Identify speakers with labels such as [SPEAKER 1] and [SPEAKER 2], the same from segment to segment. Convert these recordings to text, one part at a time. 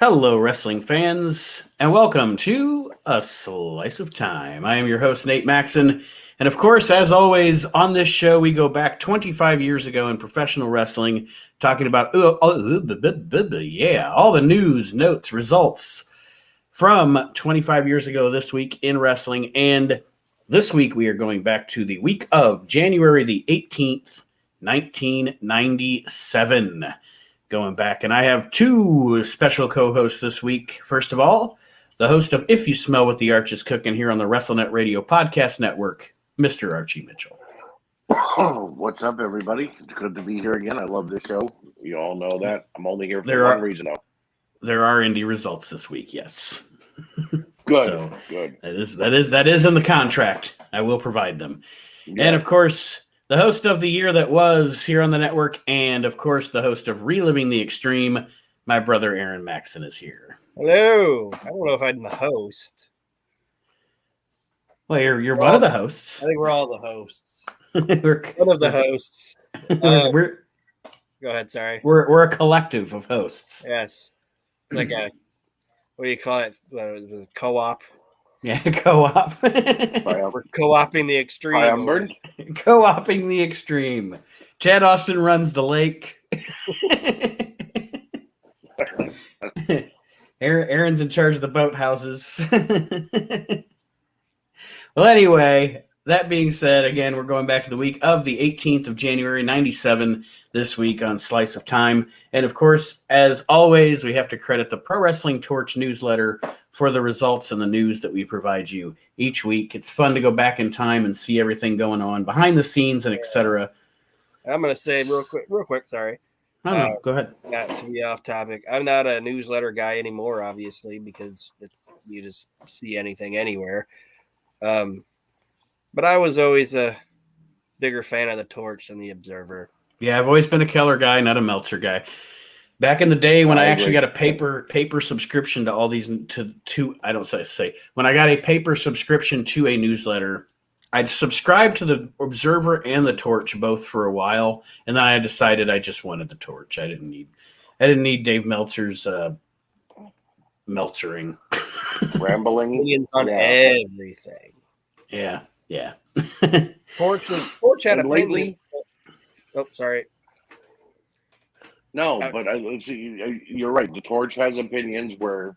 [SPEAKER 1] Hello, wrestling fans, and welcome to A Slice of Time. I am your host, Nate Maxon, and of course, as always, on this show, we go back 25 years ago in professional wrestling, talking about, all the news, notes, results from 25 years ago this week in wrestling. And this week, we are going back to the week of January the 18th, 1997. Going back, and I have two special co-hosts this week. First of all, the host of If You Smell What the Arch is Cooking here on the WrestleNet Radio Podcast Network, Mr. Archie Mitchell.
[SPEAKER 2] What's up, everybody? It's good to be here again. I love this show. You all know that. I'm only here for one reason, though.
[SPEAKER 1] There are indie results this week, yes.
[SPEAKER 2] Good,
[SPEAKER 1] so
[SPEAKER 2] good.
[SPEAKER 1] That is in the contract. I will provide them. Yeah. And, of course, the host of The Year That Was here on the network, and, of course, the host of Reliving the Extreme, my brother Aaron Maxon is here.
[SPEAKER 3] Hello. I don't know if I'm the host.
[SPEAKER 1] Well, you're one of the hosts.
[SPEAKER 3] I think we're all the hosts. One of the hosts.
[SPEAKER 1] Go
[SPEAKER 3] ahead, sorry.
[SPEAKER 1] We're a collective of hosts.
[SPEAKER 3] Yes. It's like a, what do you call it? Co-op.
[SPEAKER 1] Yeah, co-op.
[SPEAKER 3] We're co-oping the extreme.
[SPEAKER 1] Co-oping the extreme. Chad Austin runs the lake. Aaron's in charge of the boathouses. Well, anyway, that being said, again, we're going back to the week of the 18th of January, 97, this week on Slice of Time. And, of course, as always, we have to credit the Pro Wrestling Torch newsletter for the results and the news that we provide you each week. It's fun to go back in time and see everything going on behind the scenes and etc.
[SPEAKER 3] I'm going to say real quick, sorry.
[SPEAKER 1] Go ahead.
[SPEAKER 3] Not to be off topic. I'm not a newsletter guy anymore, obviously, because you just see anything anywhere. But I was always a bigger fan of the Torch than the Observer.
[SPEAKER 1] Yeah, I've always been a Keller guy, not a Meltzer guy. Back in the day when I actually got a paper subscription to all these when I got a paper subscription to a newsletter, I'd subscribed to the Observer and the Torch both for a while, and then I decided I just wanted the Torch. I didn't need Dave Meltzer's Meltzering.
[SPEAKER 2] Rambling
[SPEAKER 3] opinions on everything.
[SPEAKER 1] Yeah.
[SPEAKER 3] Torch had opinions. Oh, sorry.
[SPEAKER 2] No, but you're right. The Torch has opinions where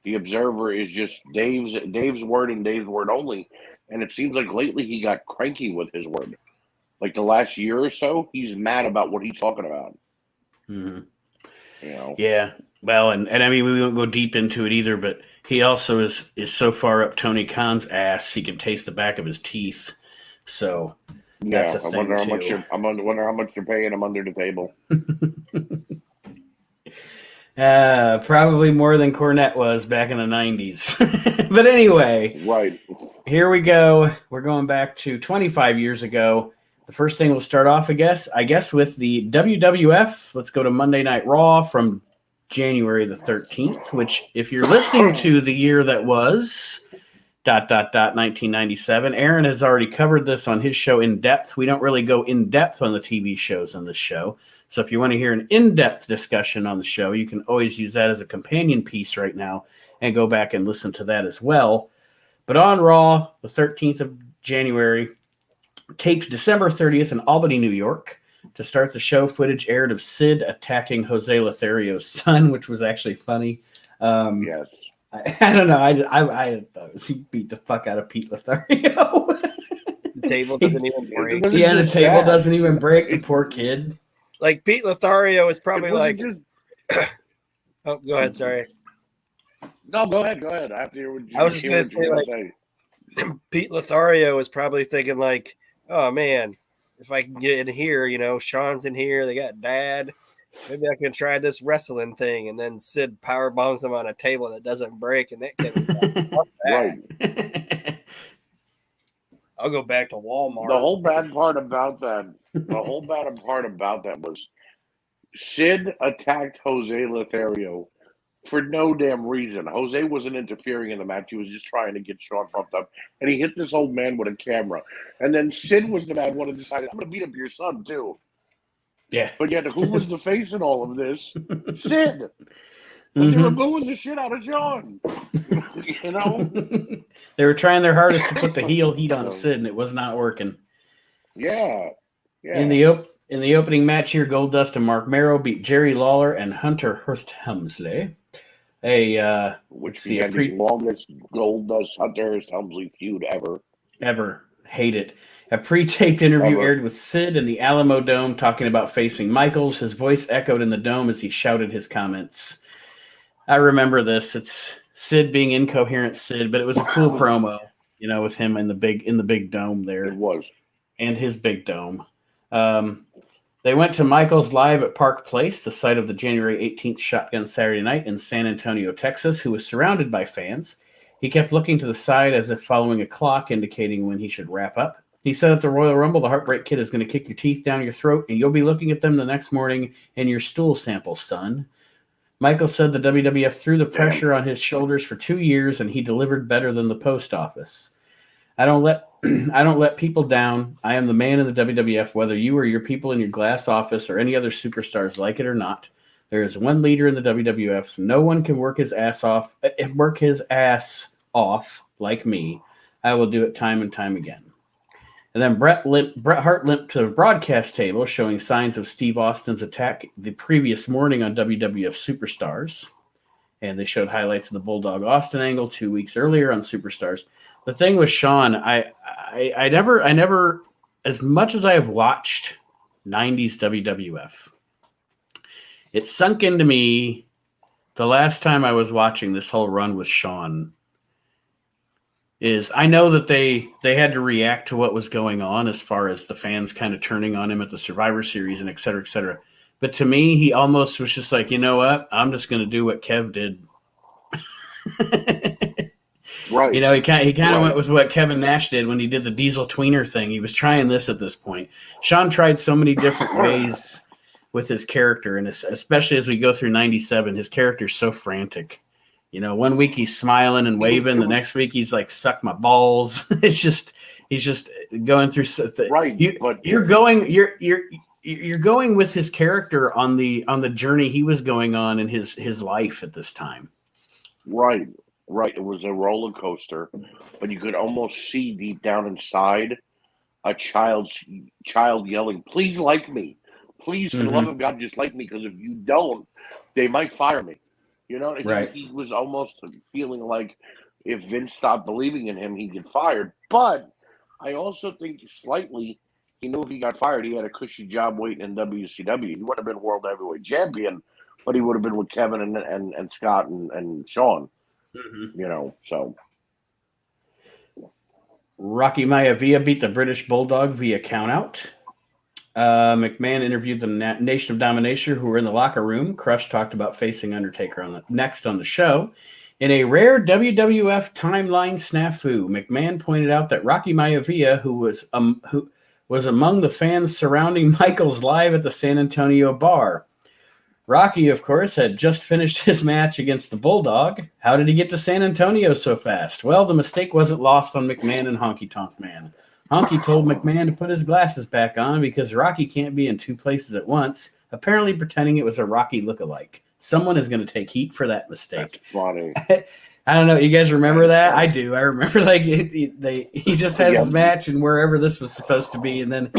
[SPEAKER 2] the Observer is just Dave's word and Dave's word only. And it seems like lately he got cranky with his word. Like the last year or so, he's mad about what he's talking about.
[SPEAKER 1] Mm-hmm.
[SPEAKER 2] You know?
[SPEAKER 1] Yeah. Well, and I mean, we won't go deep into it either, but he also is so far up Tony Khan's ass, he can taste the back of his teeth. So that's a thing
[SPEAKER 2] I wonder how much you're paying him under the table.
[SPEAKER 1] Probably more than Cornette was back in the 90s. But anyway,
[SPEAKER 2] right.
[SPEAKER 1] Here we go. We're going back to 25 years ago. The first thing we'll start off, I guess, with the WWF. Let's go to Monday Night Raw from January the 13th, which if you're listening to the year that was ... 1997. Aaron has already covered this on his show In Depth. We don't really go in depth on the TV shows on this show. So if you want to hear an in-depth discussion on the show, you can always use that as a companion piece right now and go back and listen to that as well. But on Raw, the 13th of January, taped December 30th in Albany, New York. To start the show, footage aired of Sid attacking Jose Lothario's son, which was actually funny.
[SPEAKER 2] Yes.
[SPEAKER 1] I don't know. I thought he beat the fuck out of Pete Lothario.
[SPEAKER 3] The table doesn't even break.
[SPEAKER 1] Yeah, the table doesn't even break. The poor kid.
[SPEAKER 3] Like Pete Lothario is probably like. Oh, go ahead. Sorry.
[SPEAKER 2] No, go ahead.
[SPEAKER 3] I was just gonna say, like, Pete Lothario is probably thinking like, oh man, if I can get in here, Sean's in here. They got Dad. Maybe I can try this wrestling thing, and then Sid power bombs him on a table that doesn't break, and that kid was like, "Fuck that." Right. I'll go back to Walmart.
[SPEAKER 2] The whole bad part about that was Sid attacked Jose Lothario for no damn reason. Jose wasn't interfering in the match; he was just trying to get Sean pumped up, and he hit this old man with a camera. And then Sid was the mad one and decided, "I'm going to beat up your son too."
[SPEAKER 1] Yeah.
[SPEAKER 2] But yet, who was the face in all of this? Sid. But they were booing the shit out of Sean. You know?
[SPEAKER 1] They were trying their hardest to put the heel heat on Sid, and it was not working.
[SPEAKER 2] Yeah.
[SPEAKER 1] In the opening match here, Goldust and Mark Merrow beat Jerry Lawler and Hunter Hearst Helmsley.
[SPEAKER 2] Which began the longest Goldust Hunter Hearst Helmsley feud ever.
[SPEAKER 1] Ever. Hate it. A pre-taped interview aired with Sid in the Alamo Dome talking about facing Michaels. His voice echoed in the dome as he shouted his comments. I remember this. It's Sid being incoherent Sid, but it was a cool promo, with him in the big dome there.
[SPEAKER 2] It was.
[SPEAKER 1] And his big dome. They went to Michaels live at Park Place, the site of the January 18th Shotgun Saturday Night in San Antonio, Texas, who was surrounded by fans. He kept looking to the side as if following a clock indicating when he should wrap up. He said at the Royal Rumble, the Heartbreak Kid is going to kick your teeth down your throat, and you'll be looking at them the next morning in your stool sample, son. Michael said the WWF threw the pressure on his shoulders for 2 years, and he delivered better than the post office. I don't let people down. I am the man in the WWF, whether you or your people in your glass office or any other superstars like it or not. There is one leader in the WWF. No one can work his ass off like me. I will do it time and time again. And then Bret Hart limped to the broadcast table, showing signs of Steve Austin's attack the previous morning on WWF Superstars. And they showed highlights of the Bulldog Austin angle 2 weeks earlier on Superstars. The thing with Sean, I never, as much as I have watched 90s WWF, it sunk into me the last time I was watching this whole run with Sean is I know that they had to react to what was going on as far as the fans kind of turning on him at the Survivor Series and et cetera, et cetera. But to me, he almost was just like, you know what? I'm just going to do what Kev did.
[SPEAKER 2] Right.
[SPEAKER 1] He kind of went with what Kevin Nash did when he did the Diesel Tweener thing. He was trying this at this point. Sean tried so many different ways with his character, and especially as we go through 97, his character's so frantic. 1 week he's smiling and waving, the next week he's like, suck my balls. He's just going through.
[SPEAKER 2] Right.
[SPEAKER 1] You're going with his character on the journey he was going on in his life at this time.
[SPEAKER 2] Right. It was a roller coaster, but you could almost see deep down inside a child yelling, "Please like me, please, for the love of God, just like me, because if you don't, they might fire me."
[SPEAKER 1] Right.
[SPEAKER 2] He was almost feeling like if Vince stopped believing in him, he'd get fired. But I also think slightly he knew if he got fired, he had a cushy job waiting in WCW. He would have been World Heavyweight Champion, but he would have been with Kevin and Scott and Sean. So
[SPEAKER 1] Rocky Maivia beat the British Bulldog via countout. McMahon interviewed the Nation of Domination, who were in the locker room. Crush talked about facing Undertaker next on the show. In a rare WWF timeline snafu, McMahon pointed out that Rocky Maivia, who was among the fans surrounding Michaels live at the San Antonio bar. Rocky, of course, had just finished his match against the Bulldog. How did he get to San Antonio so fast? Well, the mistake wasn't lost on McMahon and Honky Tonk Man. Honky told McMahon to put his glasses back on because Rocky can't be in two places at once, apparently pretending it was a Rocky lookalike. Someone is going to take heat for that mistake.
[SPEAKER 2] That's funny.
[SPEAKER 1] I don't know. You guys remember that? I do. I remember he just has his match and wherever this was supposed to be, and then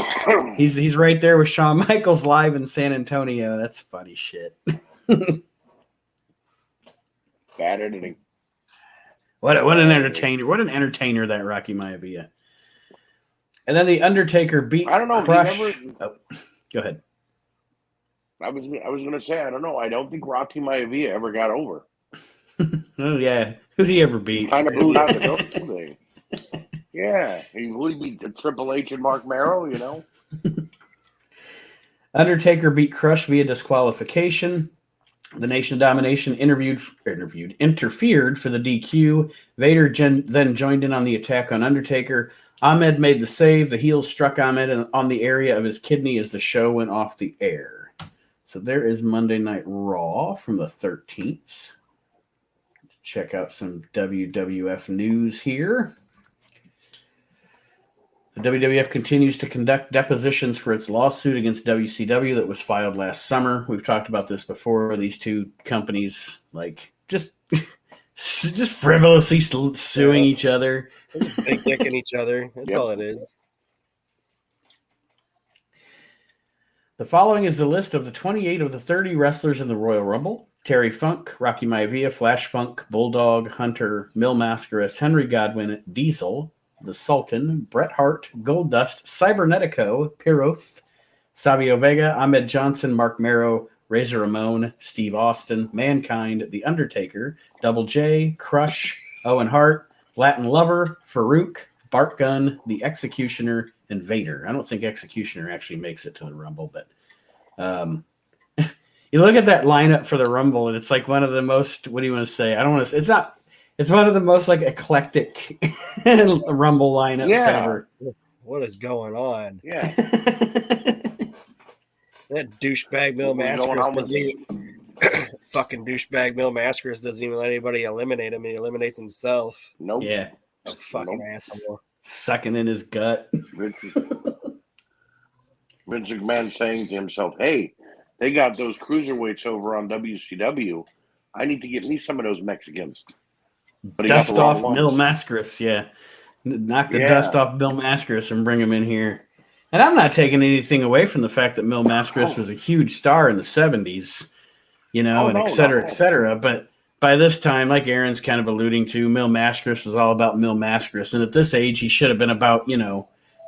[SPEAKER 1] he's right there with Shawn Michaels live in San Antonio. That's funny shit.
[SPEAKER 2] Bad editing.
[SPEAKER 1] What an entertainer! What an entertainer that Rocky Maivia. And then the Undertaker beat.
[SPEAKER 2] I don't know.
[SPEAKER 1] Crush. Go ahead.
[SPEAKER 2] I was going to say I don't know. I don't think Rocky Maivia ever got over.
[SPEAKER 1] Oh yeah, who'd he ever beat?
[SPEAKER 2] Kind of booed out the door thing. Yeah, he beat Triple H and Mark Merrow.
[SPEAKER 1] Undertaker beat Crush via disqualification. The Nation of Domination interfered for the DQ. Vader then joined in on the attack on Undertaker. Ahmed made the save. The heels struck Ahmed on the area of his kidney as the show went off the air. So there is Monday Night Raw from the 13th. Let's check out some WWF news here. The WWF continues to conduct depositions for its lawsuit against WCW that was filed last summer. We've talked about this before. These two companies, like, just frivolously suing each other.
[SPEAKER 3] Big dicking each other. That's all it is.
[SPEAKER 1] The following is the list of the 28 of the 30 wrestlers in the Royal Rumble. Terry Funk, Rocky Maivia, Flash Funk, Bulldog, Hunter, Mil Mascaras, Henry Godwin, Diesel, The Sultan, Bret Hart, Goldust, Cybernetico, Piroth, Savio Vega, Ahmed Johnson, Mark Marrow, Razor Ramon, Steve Austin, Mankind, The Undertaker, Double J, Crush, Owen Hart, Latin Lover, Farouk, Bart Gunn, The Executioner, and Vader. I don't think Executioner actually makes it to the Rumble, but you look at that lineup for the Rumble, and it's like one of the most, what do you want to say? I don't want to say, it's one of the most like eclectic Rumble lineups ever.
[SPEAKER 3] What is going on?
[SPEAKER 2] Yeah.
[SPEAKER 3] That douchebag Mil Mascaras doesn't even fucking douchebag Mil Mascaras doesn't even let anybody eliminate him. He eliminates himself.
[SPEAKER 2] Nope.
[SPEAKER 1] Yeah.
[SPEAKER 3] A fucking asshole.
[SPEAKER 1] Sucking in his gut.
[SPEAKER 2] Vince McMahon saying to himself, hey, they got those cruiserweights over on WCW. I need to get me some of those Mexicans. But
[SPEAKER 1] dust off Mil Mascaras, yeah. Knock the dust off Mil Mascaras and bring him in here. And I'm not taking anything away from the fact that Mil Mascaras was a huge star in the 70s, et cetera, et cetera. But by this time, like Aaron's kind of alluding to, Mil Mascaras was all about Mil Mascaras. And at this age, he should have been about,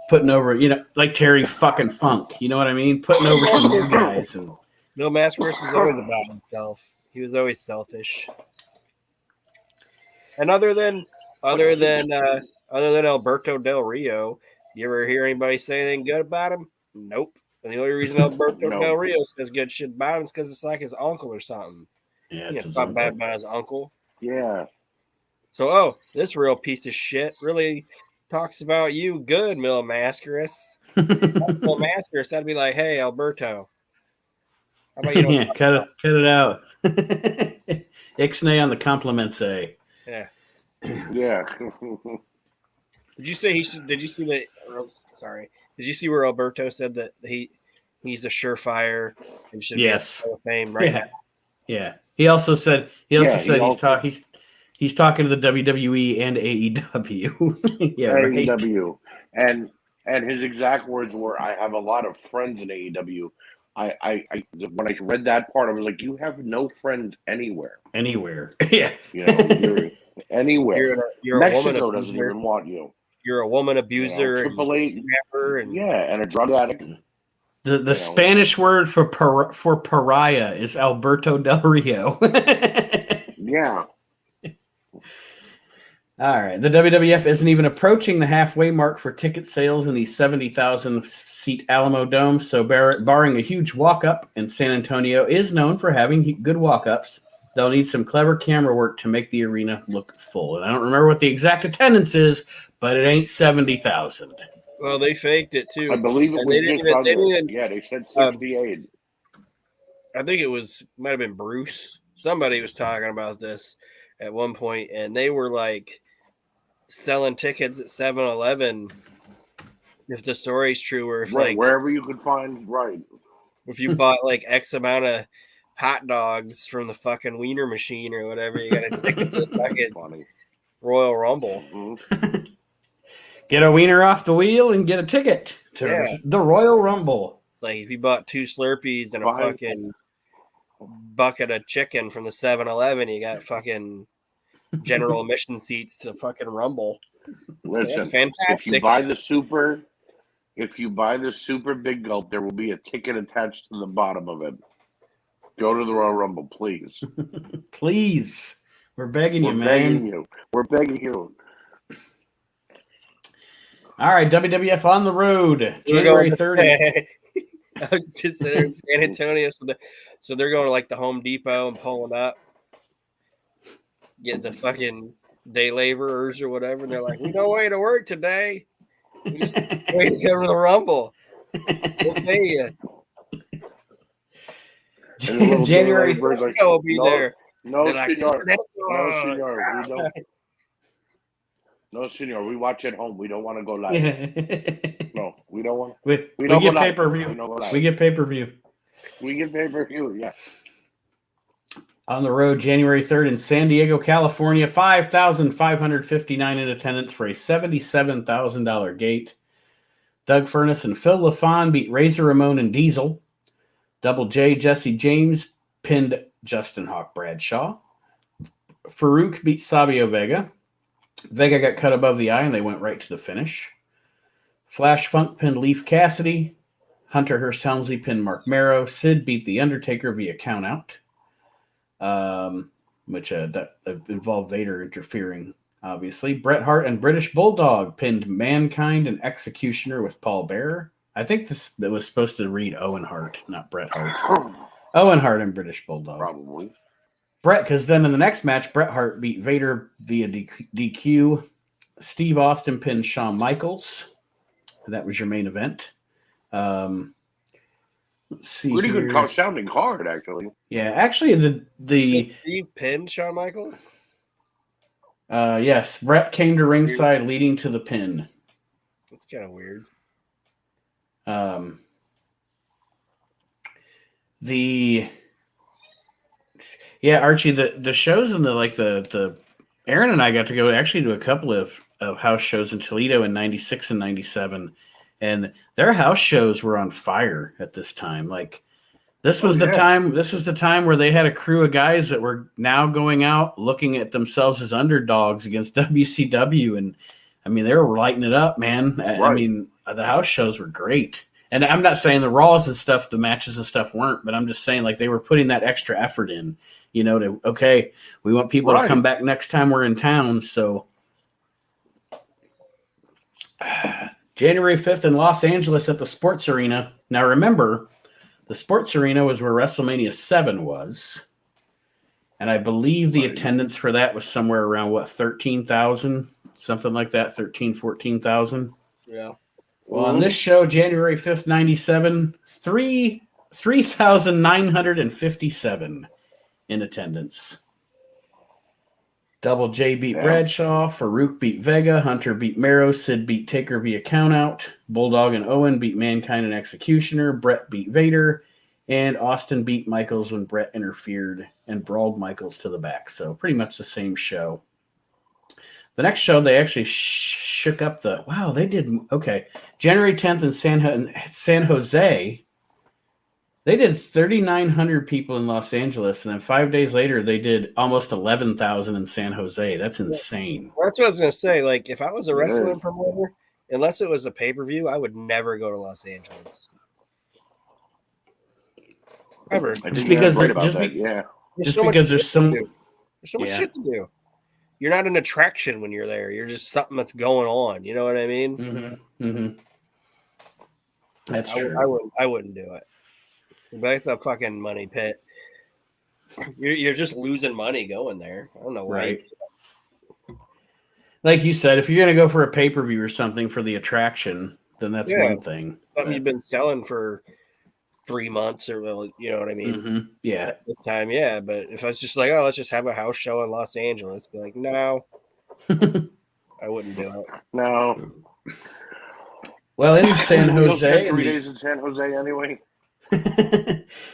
[SPEAKER 1] putting over, like Terry fucking Funk. You know what I mean? Putting over some new guys. And
[SPEAKER 3] Mil Mascaras was always about himself. He was always selfish. And other than Alberto Del Rio, you ever hear anybody say anything good about him? Nope. And the only reason Alberto Del Rio says good shit about him is because it's like his uncle or something.
[SPEAKER 1] Yeah,
[SPEAKER 3] it's not bad about his uncle.
[SPEAKER 2] Yeah.
[SPEAKER 3] So, this real piece of shit really talks about you good, Mil Mascaras. Mil Mascaras, that'd be like, hey, Alberto. How about you
[SPEAKER 1] cut it out. Ixnay on the compliments, eh?
[SPEAKER 3] Yeah.
[SPEAKER 2] Yeah.
[SPEAKER 3] Did you see where Alberto said that he's a surefire and should be in the Hall of Fame right now?
[SPEAKER 1] Yeah. He also said he's talking to the WWE and AEW. Yeah,
[SPEAKER 2] AEW. And his exact words were, I have a lot of friends in AEW. I when I read that part, I was like, you have no friends anywhere.
[SPEAKER 1] Anywhere. Yeah.
[SPEAKER 2] You're anywhere.
[SPEAKER 3] You're
[SPEAKER 2] Mexico
[SPEAKER 3] a woman
[SPEAKER 2] doesn't even want you.
[SPEAKER 3] You're a woman abuser.
[SPEAKER 2] Triple H, and a drug addict.
[SPEAKER 1] The Spanish word for pariah is Alberto Del Rio.
[SPEAKER 2] Yeah.
[SPEAKER 1] All right. The WWF isn't even approaching the halfway mark for ticket sales in the 70,000-seat Alamo Dome, so barring a huge walk-up, and San Antonio is known for having good walk-ups, they'll need some clever camera work to make the arena look full. And I don't remember what the exact attendance is, but it ain't 70,000.
[SPEAKER 3] Well, they faked it, too.
[SPEAKER 2] I believe it was they said 68.
[SPEAKER 3] I think it might have been Bruce. Somebody was talking about this at one point, and they were like selling tickets at 7-Eleven. If the story's true, or if
[SPEAKER 2] wherever you could find,
[SPEAKER 3] if you bought like X amount of hot dogs from the fucking wiener machine or whatever, you got a ticket to the fucking Royal Rumble.
[SPEAKER 2] Mm-hmm.
[SPEAKER 1] Get a wiener off the wheel and get a ticket to the Royal Rumble.
[SPEAKER 3] Like if you bought 2 Slurpees and a fucking bucket of chicken from the 7-Eleven, you got fucking general admission seats to fucking Rumble.
[SPEAKER 2] Listen,
[SPEAKER 3] that's fantastic.
[SPEAKER 2] If you buy the super big gulp, there will be a ticket attached to the bottom of it. Go to the Royal Rumble, please.
[SPEAKER 1] Please. We're begging you, man.
[SPEAKER 2] We're begging you.
[SPEAKER 1] All right, WWF on the road, January 30th.
[SPEAKER 3] I was just there in San Antonio, so they're going to like the Home Depot and pulling up, getting the fucking day laborers or whatever, and they're like, "We no way to work today. We just wait to go to the Rumble. We'll pay you."
[SPEAKER 1] January
[SPEAKER 3] 30th will be there.
[SPEAKER 2] No, senor. No, senor. No, senor. We watch at home. We don't want to go live. No, we don't want.
[SPEAKER 1] we
[SPEAKER 2] don't
[SPEAKER 1] get
[SPEAKER 2] go live.
[SPEAKER 1] pay-per-view.
[SPEAKER 2] We don't go live.
[SPEAKER 1] We get pay-per-view.
[SPEAKER 2] We get pay-per-view. Yeah.
[SPEAKER 1] On the road, January 3rd in San Diego, California, 5,559 in attendance for a $77,000 gate. Doug Furness and Phil LaFon beat Razor Ramon and Diesel. Double J, Jesse James pinned Justin Hawk Bradshaw. Farouk beat Sabio Vega. Vega got cut above the eye and they went right to the finish. Flash Funk pinned Leaf Cassidy. Hunter Hearst Helmsley pinned Mark Marrow. Sid beat The Undertaker via countout, which that involved Vader interfering, obviously. Bret Hart and British Bulldog pinned Mankind and Executioner with Paul Bearer. I think this was supposed to read Owen Hart, not Bret Hart. Owen Hart and British Bulldog.
[SPEAKER 2] Probably.
[SPEAKER 1] Bret, because then in the next match, Bret Hart beat Vader via DQ. Steve Austin pinned Shawn Michaels. That was your main event. Let's see.
[SPEAKER 2] Pretty
[SPEAKER 1] here.
[SPEAKER 2] good sounding card, actually.
[SPEAKER 1] Yeah, actually, the
[SPEAKER 3] Steve pinned Shawn Michaels.
[SPEAKER 1] Yes, Bret came to ringside, leading to the pin.
[SPEAKER 3] That's kind of weird.
[SPEAKER 1] Archie, the shows in the Aaron and I got to go actually to a couple of house shows in Toledo in 96 and 97, and their house shows were on fire at this time. Like this was the time where they had a crew of guys that were now going out looking at themselves as underdogs against WCW, and I mean they were lighting it up, man. Right. I mean the house shows were great. And I'm not saying the Raws and stuff, the matches and stuff weren't, but I'm just saying like they were putting that extra effort in, we want people to come back next time we're in town. So January 5th in Los Angeles at the Sports Arena. Now remember, the Sports Arena was where WrestleMania 7 was. And I believe the attendance for that was somewhere around 13,000, something like that, 14,000.
[SPEAKER 3] Yeah.
[SPEAKER 1] Well, on this show, January 5th, 97, 3,957 in attendance. Double J beat Bradshaw, Farouk beat Vega, Hunter beat Marrow, Sid beat Taker via countout, Bulldog and Owen beat Mankind and Executioner, Bret beat Vader, and Austin beat Michaels when Bret interfered and brawled Michaels to the back. So pretty much the same show. The next show, they actually shook up they did, okay. January 10th in San Jose, they did 3,900 people in Los Angeles, and then 5 days later, they did almost 11,000 in San Jose. That's insane.
[SPEAKER 3] That's what I was going to say. Like, if I was a wrestling promoter, unless it was a pay-per-view, I would never go to Los Angeles. Ever.
[SPEAKER 1] Just because there's so much shit to
[SPEAKER 3] do. You're not an attraction when you're there. You're just something that's going on. You know what I mean?
[SPEAKER 1] Mm-hmm. Mm-hmm. That's true.
[SPEAKER 3] I wouldn't do it. But it's a fucking money pit. You're just losing money going there. I don't know why.
[SPEAKER 1] Right. Like you said, if you're going to go for a pay-per-view or something for the attraction, then that's one thing.
[SPEAKER 3] Something you've been selling for 3 months or, you know what I mean?
[SPEAKER 1] Mm-hmm. Yeah.
[SPEAKER 3] At this time, yeah. But if I was just like, let's just have a house show in Los Angeles, be like, no. I wouldn't do it.
[SPEAKER 2] No.
[SPEAKER 1] Well, in San Jose.
[SPEAKER 2] 3 days in San Jose anyway.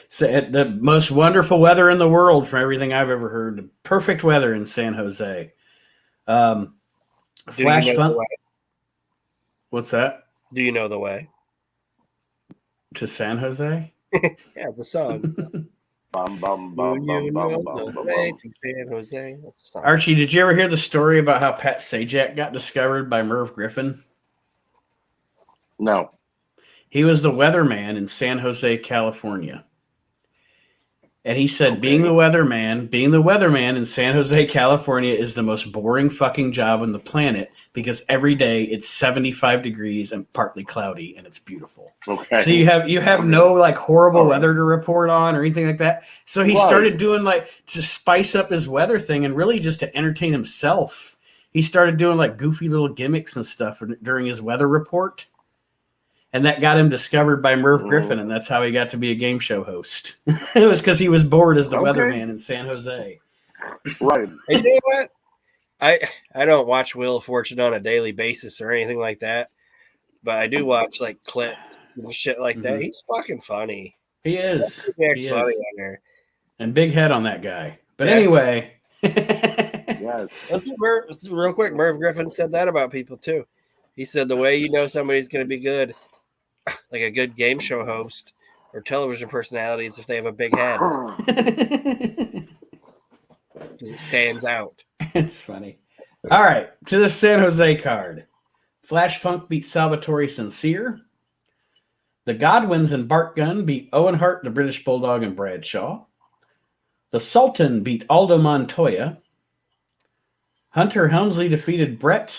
[SPEAKER 1] So the most wonderful weather in the world from everything I've ever heard. The perfect weather in San Jose. Flash Funk. What's that?
[SPEAKER 3] Do you know the way?
[SPEAKER 1] To San Jose?
[SPEAKER 3] Yeah, the song.
[SPEAKER 2] Bum, bum, bum, bum, bum, bum, bum,
[SPEAKER 3] San Jose. That's the song.
[SPEAKER 1] Archie, did you ever hear the story about how Pat Sajak got discovered by Merv Griffin?
[SPEAKER 2] No.
[SPEAKER 1] He was the weatherman in San Jose, California. And he said being the weatherman in San Jose, California is the most boring fucking job on the planet because every day it's 75 degrees and partly cloudy and it's beautiful. Okay. So you have no like horrible weather to report on or anything like that. So he started doing like to spice up his weather thing and really just to entertain himself. He started doing like goofy little gimmicks and stuff during his weather report. And that got him discovered by Merv Griffin, and that's how he got to be a game show host. It was because he was bored as the weatherman in San Jose.
[SPEAKER 2] Right.
[SPEAKER 3] And you know what? I don't watch Wheel of Fortune on a daily basis or anything like that, but I do watch like clips and shit like that.
[SPEAKER 1] Mhm.
[SPEAKER 3] He's fucking funny.
[SPEAKER 1] He
[SPEAKER 3] That's
[SPEAKER 1] is.
[SPEAKER 3] Jack's
[SPEAKER 1] He
[SPEAKER 3] funny
[SPEAKER 1] is.
[SPEAKER 3] on there.
[SPEAKER 1] And big head on that guy. But
[SPEAKER 3] Yeah.
[SPEAKER 1] anyway.
[SPEAKER 2] Yes.
[SPEAKER 3] Let's real quick. Merv Griffin said that about people too. He said the way you know somebody's going to be good, like a good game show host or television personality, is if they have a big head because it stands out.
[SPEAKER 1] It's funny. All right, to the San Jose card. Flash Funk beat Salvatore Sincere. The Godwins and Bart Gunn beat Owen Hart, the British Bulldog, and Bradshaw. The Sultan beat Aldo Montoya. Hunter Helmsley defeated Bret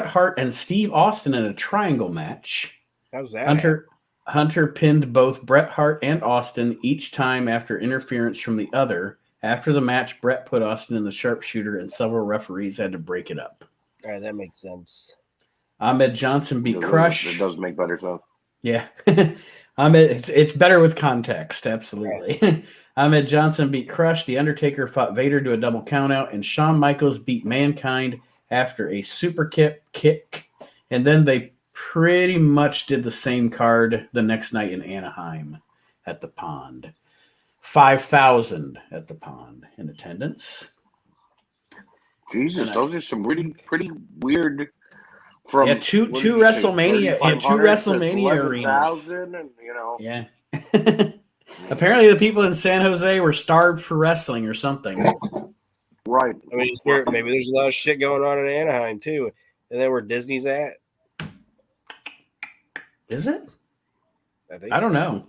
[SPEAKER 1] Hart and Steve Austin in a triangle match.
[SPEAKER 3] How's that?
[SPEAKER 1] Hunter pinned both Bret Hart and Austin each time after interference from the other. After the match, Bret put Austin in the sharpshooter, and several referees had to break it up.
[SPEAKER 3] All right, that makes sense.
[SPEAKER 1] Ahmed Johnson beat Crush.
[SPEAKER 2] It does make better sense.
[SPEAKER 1] Yeah. It's better with context, absolutely. Right. Ahmed Johnson beat Crush. The Undertaker fought Vader to a double countout, and Shawn Michaels beat Mankind after a super kick. And then they pretty much did the same card the next night in Anaheim at the Pond. 5,000 at the Pond in attendance.
[SPEAKER 2] Jesus, those are some really pretty weird.
[SPEAKER 1] From two WrestleMania arenas.
[SPEAKER 2] And,
[SPEAKER 1] Yeah. Apparently, the people in San Jose were starved for wrestling or something.
[SPEAKER 3] Right. I mean, maybe there's a lot of shit going on in Anaheim too. And then where Disney's at.
[SPEAKER 1] Is it?
[SPEAKER 3] I
[SPEAKER 1] don't know.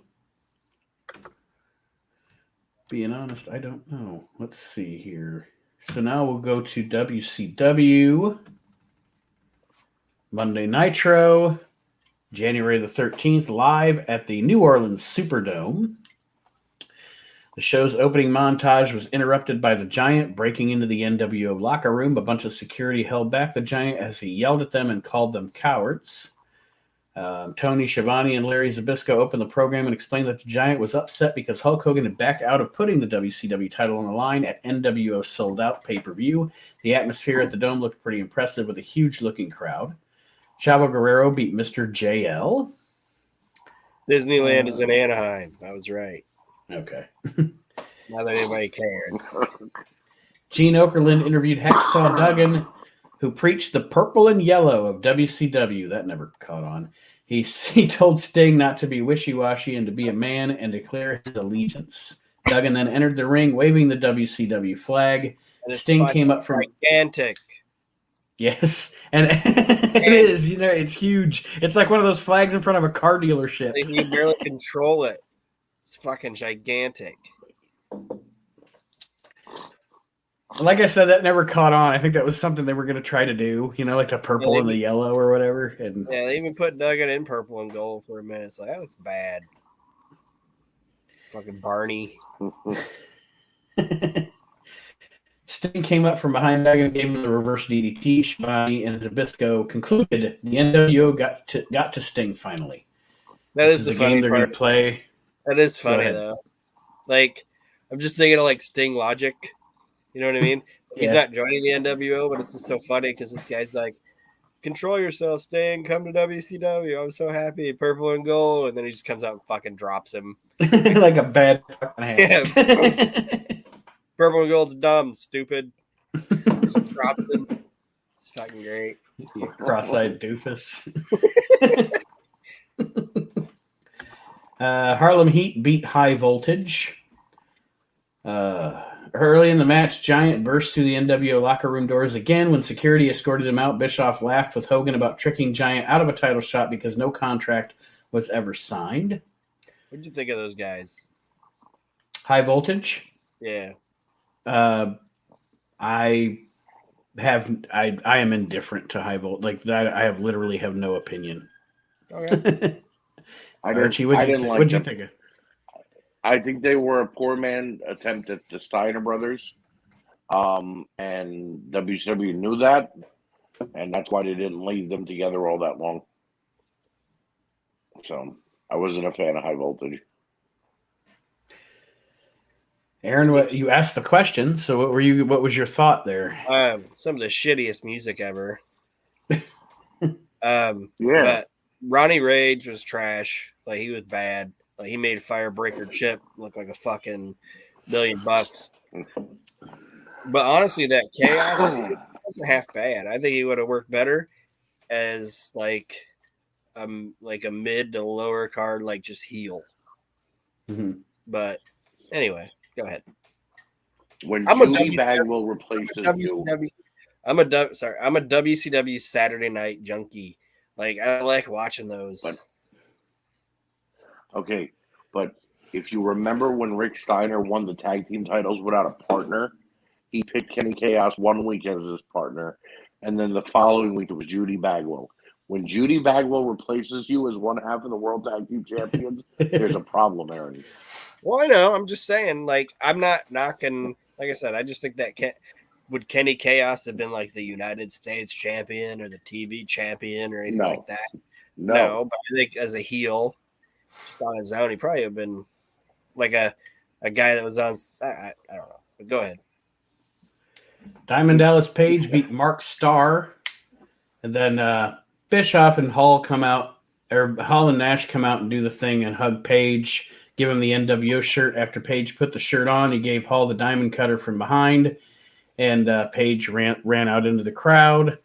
[SPEAKER 1] Being honest, I don't know. Let's see here. So now we'll go to WCW. Monday Nitro, January the 13th, live at the New Orleans Superdome. The show's opening montage was interrupted by the Giant breaking into the NWO locker room. A bunch of security held back the Giant as he yelled at them and called them cowards. Tony Schiavone and Larry Zbyszko opened the program and explained that the Giant was upset because Hulk Hogan had backed out of putting the WCW title on the line at NWO sold out pay-per-view. The atmosphere at the Dome looked pretty impressive with a huge-looking crowd. Chavo Guerrero beat Mr. JL.
[SPEAKER 3] Disneyland is in Anaheim. I was right.
[SPEAKER 1] Okay.
[SPEAKER 3] Not that anybody cares.
[SPEAKER 1] Gene Okerlund interviewed Hacksaw Duggan, who preached the purple and yellow of WCW. That never caught on. He told Sting not to be wishy-washy and to be a man and declare his allegiance. Duggan then entered the ring waving the WCW flag. Sting came up from...
[SPEAKER 3] Gigantic.
[SPEAKER 1] Yes, and it is, it's huge. It's like one of those flags in front of a car dealership.
[SPEAKER 3] You can barely control it. It's fucking gigantic.
[SPEAKER 1] Like I said, that never caught on. I think that was something they were going to try to do, like the purple and the yellow or whatever. And
[SPEAKER 3] yeah, they even put Duggan in purple and gold for a minute. It's like, that looks bad. Fucking Barney.
[SPEAKER 1] Sting came up from behind Duggan and gave him the reverse DDT. Schiavone and Zbyszko concluded the NWO got to Sting finally.
[SPEAKER 3] That is the
[SPEAKER 1] game they're going to play.
[SPEAKER 3] That is funny though. Like, I'm just thinking of like Sting logic. You know what I mean? He's not joining the NWO, but it's just so funny because this guy's like, "Control yourself, Sting. Come to WCW. I'm so happy. Purple and gold." And then he just comes out and fucking drops him
[SPEAKER 1] like a bad fucking hand.
[SPEAKER 3] Yeah. Purple and gold's dumb, stupid. Just drops him. It's fucking great.
[SPEAKER 1] You cross-eyed doofus. Harlem Heat beat High Voltage. Early in the match, Giant burst through the NWO locker room doors again. When security escorted him out, Bischoff laughed with Hogan about tricking Giant out of a title shot because no contract was ever signed.
[SPEAKER 3] What did you think of those guys?
[SPEAKER 1] High Voltage?
[SPEAKER 3] Yeah.
[SPEAKER 1] I am indifferent to High Voltage. Like that, I literally have no opinion.
[SPEAKER 3] Okay.
[SPEAKER 1] Archie, what'd you think of?
[SPEAKER 2] I think they were a poor man attempt at the Steiner brothers. And WCW knew that, and that's why they didn't leave them together all that long. So I wasn't a fan of High Voltage.
[SPEAKER 1] Aaron, what you asked the question, so what was your thought there?
[SPEAKER 3] Some of the shittiest music ever.
[SPEAKER 2] Yeah.
[SPEAKER 3] But Ronnie Rage was trash. Like, he was bad. Like, he made Firebreaker Chip look like a fucking $1,000,000. But honestly, that Chaos wasn't half bad. I think he would have worked better as like a mid to lower card, like just heel.
[SPEAKER 1] Mm-hmm.
[SPEAKER 3] But anyway, go ahead.
[SPEAKER 2] When
[SPEAKER 3] I'm a
[SPEAKER 2] Judy
[SPEAKER 3] WCW
[SPEAKER 2] Bagwell replaces you,
[SPEAKER 3] I'm a WCW Saturday Night junkie. Like, I like watching those.
[SPEAKER 2] okay, but if you remember when Rick Steiner won the tag team titles without a partner, he picked Kenny Chaos 1 week as his partner, and then the following week it was Judy Bagwell. When Judy Bagwell replaces you as one half of the World Tag Team Champions, there's a problem, Aaron.
[SPEAKER 3] Well, I know. I'm just saying, like, I'm not knocking. Like I said, I just think that would Kenny Chaos have been like the United States champion or the TV champion or anything like that? No, but I think as a heel, just on his own, he probably have been like a guy that was on. I don't know. But go ahead.
[SPEAKER 1] Diamond Dallas Page beat Mark Starr, and then Bischoff and Hall and Nash come out and do the thing and hug Page, give him the NWO shirt. After Page put the shirt on, he gave Hall the diamond cutter from behind, and Page ran out into the crowd.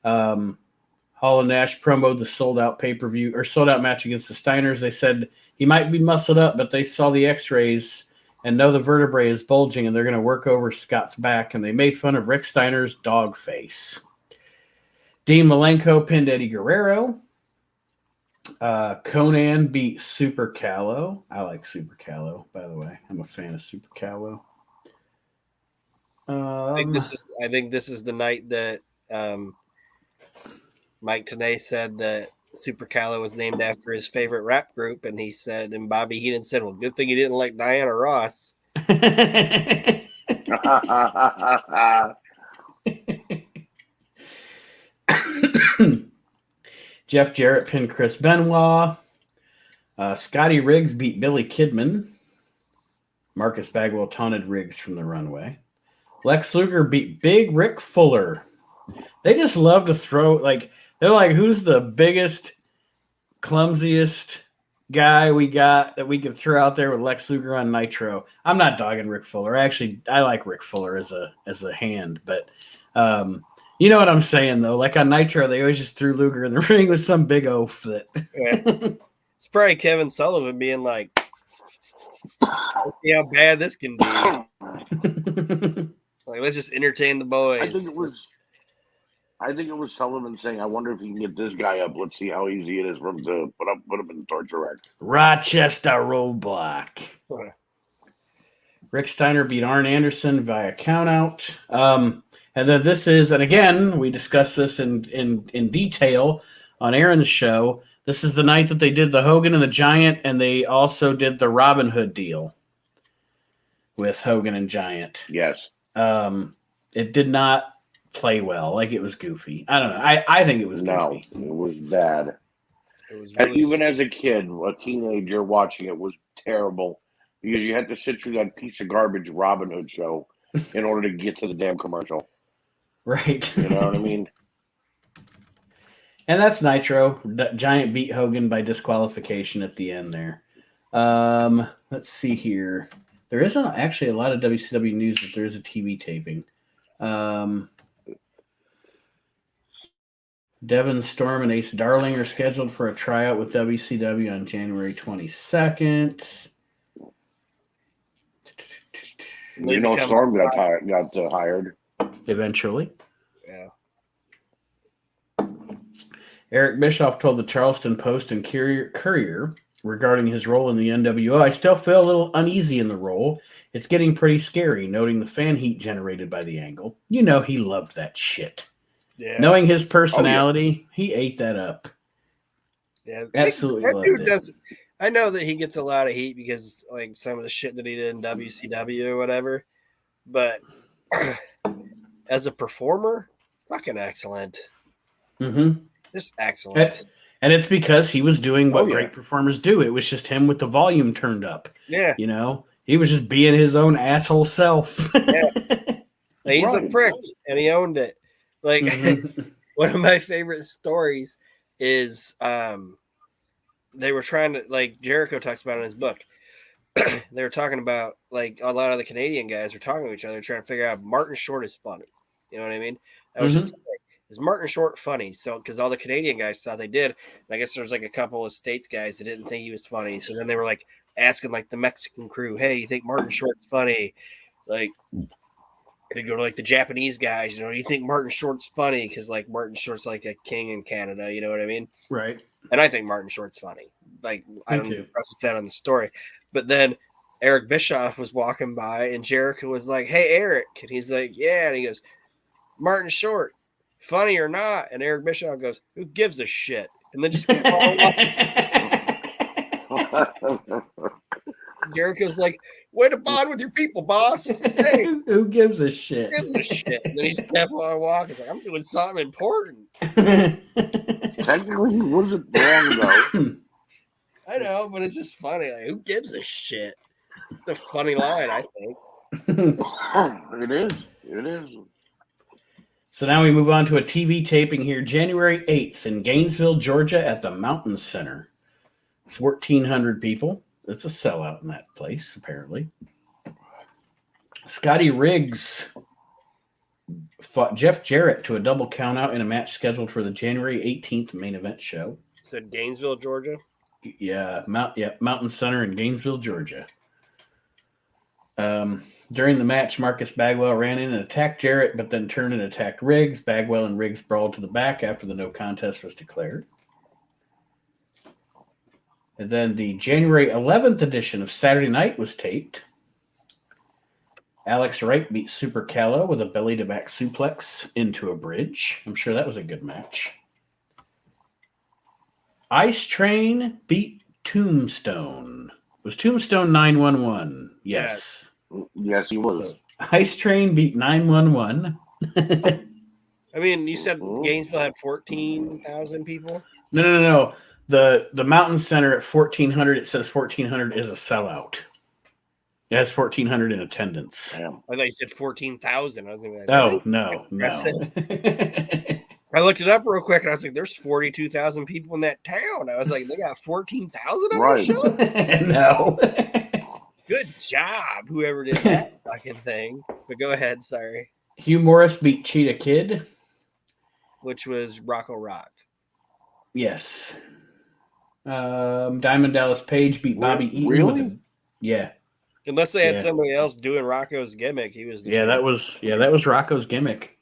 [SPEAKER 1] Hall and Nash promoted the sold-out pay-per-view or sold-out match against the Steiners. They said he might be muscled up, but they saw the x-rays and know the vertebrae is bulging, and they're going to work over Scott's back, and they made fun of Rick Steiner's dog face. Dean Malenko pinned Eddie Guerrero. Conan beat Super Callow. I like Super Callow, by the way. I'm a fan of Super Callow.
[SPEAKER 3] I think this is the night that Mike Tenay said that Super Callow was named after his favorite rap group, and he said, and Bobby Heenan said, "Well, good thing he didn't like Diana Ross."
[SPEAKER 1] Jeff Jarrett pinned Chris Benoit. Scotty Riggs beat Billy Kidman. Marcus Bagwell taunted Riggs from the runway. Lex Luger beat Big Rick Fuller. They just love to throw, like, they're like, who's the biggest, clumsiest guy we got that we could throw out there with Lex Luger on Nitro? I'm not dogging Rick Fuller. Actually, I like Rick Fuller as a hand, but you know what I'm saying, though. Like on Nitro, they always just threw Luger in the ring with some big oaf that.
[SPEAKER 3] Yeah. It's probably Kevin Sullivan being like, let's see how bad this can be. Like, let's just entertain the boys.
[SPEAKER 2] I think it was Sullivan saying, "I wonder if he can get this guy up. Let's see how easy it is for him to put him in the torture rack."
[SPEAKER 1] Rochester Roadblock. Rick Steiner beat Arn Anderson via countout. And then this is, and again, we discussed this in detail on Aaron's show. This is the night that they did the Hogan and the Giant, and they also did the Robin Hood deal with Hogan and Giant.
[SPEAKER 2] Yes.
[SPEAKER 1] It did not play well. Like, it was goofy. I don't know. I think it was goofy.
[SPEAKER 2] No, it was bad.
[SPEAKER 3] It was really
[SPEAKER 2] even as a kid, a teenager watching it was terrible because you had to sit through that piece of garbage Robin Hood show in order to get to the damn commercial.
[SPEAKER 1] Right.
[SPEAKER 2] You know what I mean?
[SPEAKER 1] And that's Nitro. Giant beat Hogan by disqualification at the end there. Let's see here. There isn't actually a lot of WCW news, but there is a TV taping. Devin Storm and Ace Darling are scheduled for a tryout with WCW on January 22nd.
[SPEAKER 2] You know, Storm got hired.
[SPEAKER 1] Eventually.
[SPEAKER 3] Yeah.
[SPEAKER 1] Eric Bischoff told the Charleston Post and Courier regarding his role in the NWO, "I still feel a little uneasy in the role. It's getting pretty scary," noting the fan heat generated by the angle. You know he loved that shit. Yeah. Knowing his personality, he ate that up.
[SPEAKER 3] Yeah,
[SPEAKER 1] absolutely.
[SPEAKER 3] That dude doesn't. I know that he gets a lot of heat because, like, some of the shit that he did in WCW or whatever, but as a performer, fucking excellent.
[SPEAKER 1] Mm-hmm.
[SPEAKER 3] Just excellent.
[SPEAKER 1] And it's because he was doing what great performers do. It was just him with the volume turned up.
[SPEAKER 3] Yeah.
[SPEAKER 1] You know, He was just being his own asshole self.
[SPEAKER 3] Yeah. He's a
[SPEAKER 2] Right.
[SPEAKER 3] prick, and he owned it. Like
[SPEAKER 1] Mhm.
[SPEAKER 3] one of my favorite stories is they were trying to, like Jericho talks about in his book. They were talking about, like, a lot of the Canadian guys were talking to each other, trying to figure out if Martin Short is funny. You know what I mean? That was just
[SPEAKER 1] Mhm.
[SPEAKER 3] like, is Martin Short funny? So, because all the Canadian guys thought they did, and I guess there's like a couple of States guys that didn't think he was funny. So then they were like asking like the Mexican crew, "Hey, you think Martin Short's funny?" Like they'd go to like the Japanese guys, you think Martin Short's funny? Because like Martin Short's like a king in Canada, you know what I mean?
[SPEAKER 1] Right.
[SPEAKER 3] And I think Martin Short's funny. Like, I
[SPEAKER 1] Me
[SPEAKER 3] don't
[SPEAKER 1] too.
[SPEAKER 3] impressed with that on the story. But then Eric Bischoff was walking by and Jericho was like, "Hey, Eric." And he's like, "Yeah." And he goes, "Martin Short, funny or not?" And Eric Bischoff goes, "Who gives a shit?" And then just kept on walking. Jericho's like, "Way to bond with your people, boss. Hey,
[SPEAKER 1] Who gives a shit?
[SPEAKER 3] who gives a shit?" And then he just kept on walking. He's like, "I'm doing something important."
[SPEAKER 2] Technically, he wasn't wrong though.
[SPEAKER 3] I know, but it's just funny. Like, who gives a shit? It's a funny line, I think.
[SPEAKER 2] It is. It is.
[SPEAKER 1] So now we move on to a TV taping here, January 8th in Gainesville, Georgia, at the Mountain Center. 1,400 people. It's a sellout in that place, apparently. Scotty Riggs fought Jeff Jarrett to a double countout in a match scheduled for the January 18th main event show.
[SPEAKER 3] Said Gainesville, Georgia.
[SPEAKER 1] Yeah, Mountain Center in Gainesville, Georgia. During the match, Marcus Bagwell ran in and attacked Jarrett, but then turned and attacked Riggs. Bagwell and Riggs brawled to the back after the no contest was declared. And then the January 11th edition of Saturday Night was taped. Alex Wright beat Super Callow with a belly-to-back suplex into a bridge. I'm sure that was a good match. Ice Train beat Tombstone. Was Tombstone 911? Yes.
[SPEAKER 2] Yes, he was.
[SPEAKER 1] So, Ice Train beat 911.
[SPEAKER 3] I mean, you said
[SPEAKER 2] Mhm.
[SPEAKER 3] Gainesville had 14,000 people.
[SPEAKER 1] No. The Mountain Center at 1,400, it says 1,400 is a sellout. It has 1,400 in attendance.
[SPEAKER 2] Damn.
[SPEAKER 3] I thought you said 14,000. I was gonna be like,
[SPEAKER 1] Oh,
[SPEAKER 3] really?
[SPEAKER 1] no.
[SPEAKER 3] I looked it up real quick and I was like, "There's 42,000 people in that town." I was like, "They got 14,000 on
[SPEAKER 2] Right.
[SPEAKER 3] the show."
[SPEAKER 1] No.
[SPEAKER 3] Good job, whoever did that fucking thing. But go ahead, sorry.
[SPEAKER 1] Hugh Morris beat Cheetah Kid.
[SPEAKER 3] Which was Rocco Rock.
[SPEAKER 1] Yes. Diamond Dallas Page beat Bobby Eaton.
[SPEAKER 2] Really?
[SPEAKER 1] Yeah.
[SPEAKER 3] Unless they had somebody else doing Rocco's gimmick, he was the
[SPEAKER 1] that was Rocco's gimmick.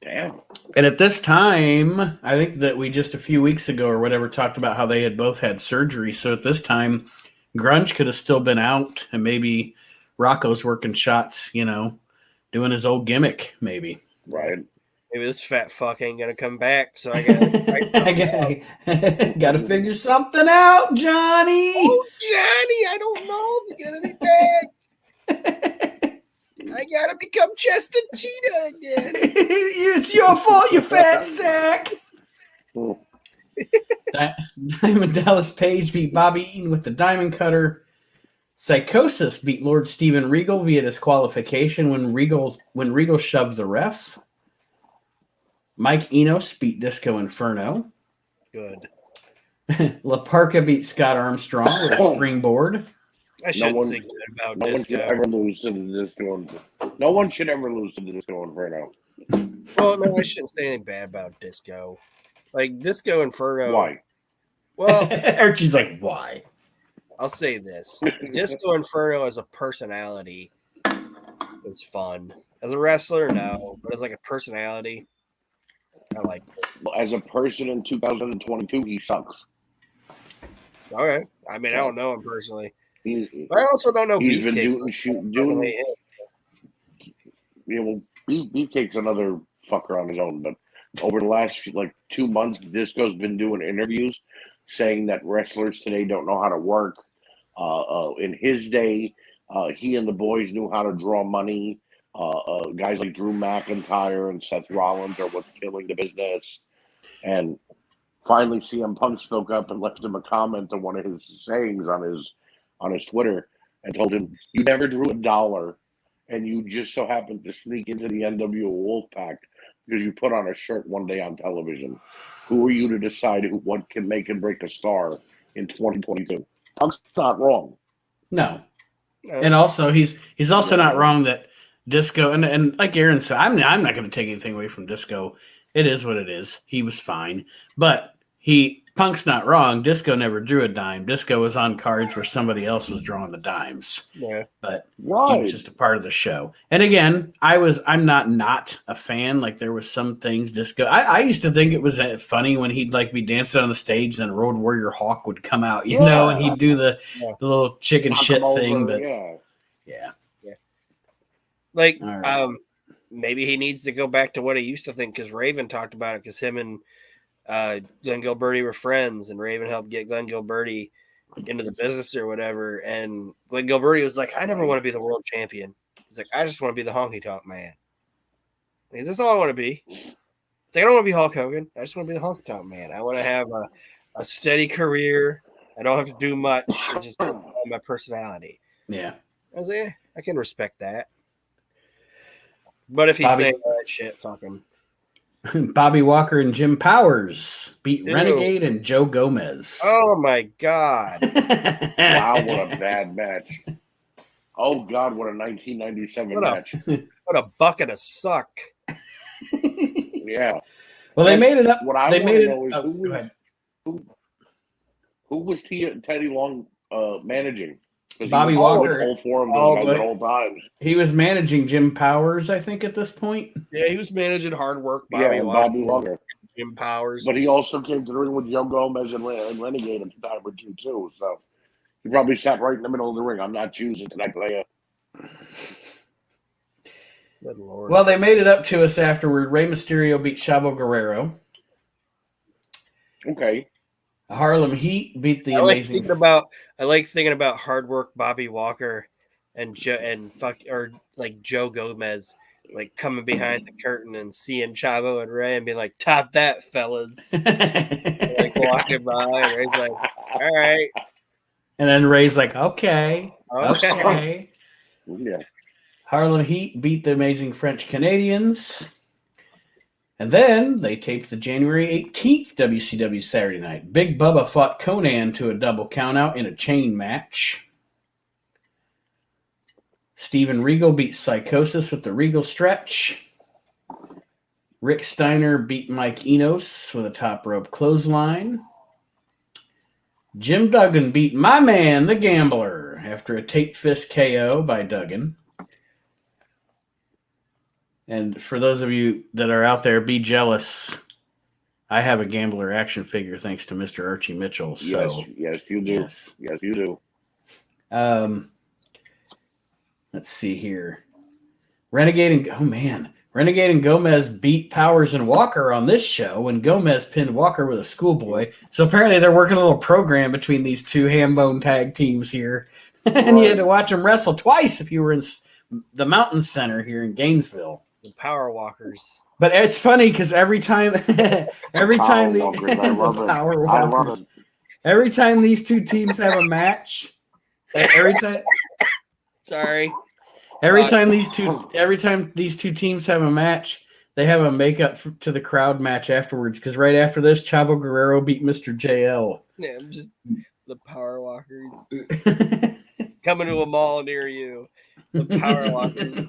[SPEAKER 2] Damn.
[SPEAKER 1] And at this time, I think that we just a few weeks ago or whatever talked about how they had both had surgery. So at this time, Grunge could have still been out, and maybe Rocco's working shots, doing his old gimmick, maybe.
[SPEAKER 2] Right.
[SPEAKER 3] Maybe this fat fuck ain't gonna come back, so I
[SPEAKER 1] gotta figure something out, Johnny.
[SPEAKER 3] Oh, Johnny, I don't know if you're gonna be back. I gotta become Chester Cheetah again.
[SPEAKER 1] It's your fault, you fat sack. Diamond Dallas Page beat Bobby Eaton with the Diamond Cutter. Psychosis beat Lord Steven Regal via disqualification when Regal shoved the ref. Mike Enos beat Disco Inferno.
[SPEAKER 3] Good.
[SPEAKER 1] La Parka beat Scott Armstrong with a springboard.
[SPEAKER 3] I shouldn't say good about
[SPEAKER 2] no
[SPEAKER 3] Disco.
[SPEAKER 2] one should ever lose to the Disco. No one should ever lose to the Disco Inferno.
[SPEAKER 3] Well, no, I shouldn't say anything bad about Disco. Like Disco Inferno.
[SPEAKER 2] Why?
[SPEAKER 3] Well,
[SPEAKER 1] Archie's like, why?
[SPEAKER 3] I'll say this: Disco Inferno as a personality is fun. As a wrestler, no, but as like a personality, I like it.
[SPEAKER 2] As a person in 2022, he sucks.
[SPEAKER 3] Okay, I mean, I don't know him personally.
[SPEAKER 2] But
[SPEAKER 3] I also don't know.
[SPEAKER 2] He's been
[SPEAKER 3] Beefcake.
[SPEAKER 2] doing. Yeah, well, Beefcake's another fucker on his own. But over the last 2 months, Disco's been doing interviews saying that wrestlers today don't know how to work. In his day, he and the boys knew how to draw money. Guys like Drew McIntyre and Seth Rollins are what's killing the business. And finally, CM Punk spoke up and left him a comment on one of his sayings on his on his Twitter and told him, "You never drew $1, and you just so happened to sneak into the NWO Wolfpack because you put on a shirt one day on television. Who are you to decide what can make and break a star in 2022?" Punk's not wrong.
[SPEAKER 1] No. And also, he's also not wrong that Disco, and like Aaron said, I'm not going to take anything away from Disco. It is what it is. He was fine. But Punk's not wrong. Disco never drew a dime. Disco was on cards where somebody else was drawing the dimes.
[SPEAKER 3] Yeah.
[SPEAKER 1] But
[SPEAKER 2] Right.
[SPEAKER 1] he was just a part of the show. And again, I'm not a fan. Like, there was some things Disco. I used to think it was funny when he'd like be dancing on the stage and Road Warrior Hawk would come out, you know, and he'd do the little chicken shit thing. But yeah.
[SPEAKER 3] Like, maybe he needs to go back to what he used to think, because Raven talked about it, because him and Glenn Gilberti were friends, and Raven helped get Glenn Gilberti into the business or whatever. And Glenn Gilberti was like, "I never want to be the world champion." He's like, "I just want to be the honky tonk man." Like, "That's all I want to be." It's like, "I don't want to be Hulk Hogan. I just want to be the honky tonk man. I want to have a steady career. I don't have to do much. It's just my personality."
[SPEAKER 1] Yeah.
[SPEAKER 3] I was like, I can respect that. But if he's saying all that shit, fuck him.
[SPEAKER 1] Bobby Walker and Jim Powers beat Renegade and Joe Gomez.
[SPEAKER 3] Oh my God.
[SPEAKER 2] Wow, what a bad match. Oh God, what a 1997 match.
[SPEAKER 3] What a bucket of suck.
[SPEAKER 2] Yeah.
[SPEAKER 1] Well, they made it up.
[SPEAKER 2] What I
[SPEAKER 1] they
[SPEAKER 2] want
[SPEAKER 1] made
[SPEAKER 2] to know is who was Teddy Long managing?
[SPEAKER 1] Bobby Walker.
[SPEAKER 2] Old forums at old times.
[SPEAKER 1] He was managing Jim Powers, I think, at this point.
[SPEAKER 3] Yeah, he was managing Hard Work.
[SPEAKER 2] Bobby Walker.
[SPEAKER 3] Jim Powers.
[SPEAKER 2] But he also came to the ring with Joe Gomez and Renegade at the time or two, too. So he probably sat right in the middle of the ring. I'm not choosing tonight, player.
[SPEAKER 3] Good Lord.
[SPEAKER 1] Well, they made it up to us afterward. Rey Mysterio beat Chavo Guerrero.
[SPEAKER 2] Okay.
[SPEAKER 1] Harlem Heat beat the
[SPEAKER 3] I like thinking about Hard Work Bobby Walker and Joe Gomez, like coming behind the curtain and seeing Chavo and Ray and being like, "Top that, fellas." Like walking by, and Ray's like, "All right."
[SPEAKER 1] And then Ray's like, okay.
[SPEAKER 2] Yeah.
[SPEAKER 1] Harlem Heat beat the Amazing French Canadians. And then they taped the January 18th WCW Saturday night. Big Bubba fought Conan to a double countout in a chain match. Steven Regal beat Psychosis with the Regal stretch. Rick Steiner beat Mike Enos with a top rope clothesline. Jim Duggan beat my man, the Gambler, after a tape fist KO by Duggan. And for those of you that are out there, be jealous. I have a Gambler action figure thanks to Mr. Archie Mitchell. So
[SPEAKER 2] yes, you do. Yes, you do.
[SPEAKER 1] Let's see here. Renegade and Gomez beat Powers and Walker on this show, and Gomez pinned Walker with a schoolboy. So apparently they're working a little program between these two ham-bone tag teams here. And you had to watch them wrestle twice if you were in the Mountain Center here in Gainesville.
[SPEAKER 3] The Power Walkers.
[SPEAKER 1] But it's funny because every time these two teams have a match, every time these two teams have a match, they have a makeup to the crowd match afterwards. Because right after this, Chavo Guerrero beat Mr. JL.
[SPEAKER 3] Yeah, just the Power Walkers coming to a mall near you. The Power Walkers.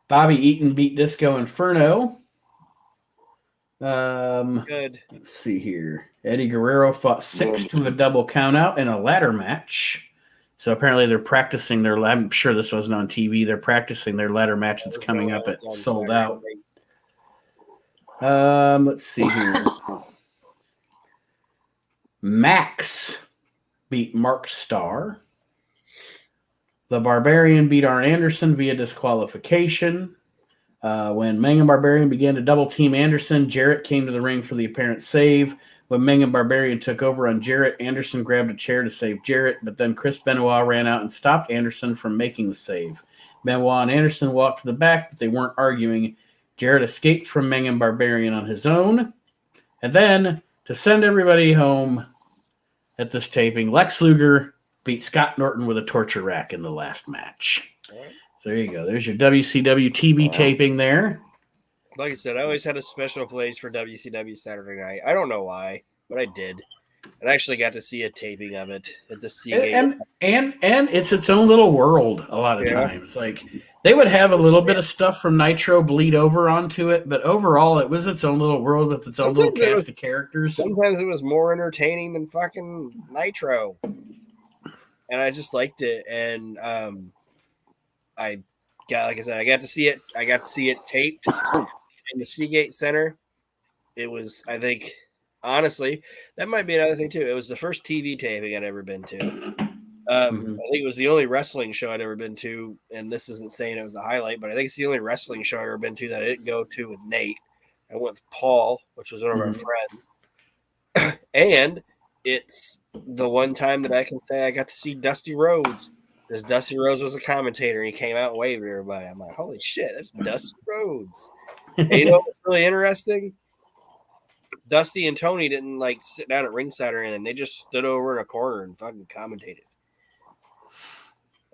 [SPEAKER 1] Bobby Eaton beat Disco Inferno.
[SPEAKER 3] Good.
[SPEAKER 1] Let's see here. Eddie Guerrero fought Six to a double countout in a ladder match. So apparently they're practicing their. I'm sure this wasn't on TV. They're practicing their ladder match that's coming up at Sold Out. Let's see here. Max beat Mark Starr. The Barbarian beat Arn Anderson via disqualification. When Meng and Barbarian began to double team Anderson, Jarrett came to the ring for the apparent save. When Meng and Barbarian took over on Jarrett, Anderson grabbed a chair to save Jarrett, but then Chris Benoit ran out and stopped Anderson from making the save. Benoit and Anderson walked to the back, but they weren't arguing. Jarrett escaped from Meng and Barbarian on his own. And then, to send everybody home, at this taping. Lex Luger beat Scott Norton with a torture rack in the last match.
[SPEAKER 3] Right.
[SPEAKER 1] So there you go. There's your WCW TV taping there.
[SPEAKER 3] Like I said, I always had a special place for WCW Saturday Night. I don't know why, but I did. And I actually got to see a taping of it at the Seagate.
[SPEAKER 1] And it's its own little world a lot of times. Like they would have a little bit of stuff from Nitro bleed over onto it, but overall it was its own little world with its own little cast of characters.
[SPEAKER 3] Sometimes it was more entertaining than fucking Nitro. And I just liked it. And I got to see it. I got to see it taped in the Seagate Center. It was, I think, honestly, that might be another thing too. It was the first TV taping I'd ever been to. I think it was the only wrestling show I'd ever been to, and this isn't saying it was a highlight, but I think it's the only wrestling show I've ever been to that I didn't go to with Nate. I went with Paul, which was one of our friends. And it's the one time that I can say I got to see Dusty Rhodes, because Dusty Rhodes was a commentator, and he came out and waved at everybody. I'm like, holy shit, that's Dusty Rhodes. And you know what's really interesting? Dusty and Tony didn't like sit down at ringside or anything. They just stood over in a corner and fucking commentated.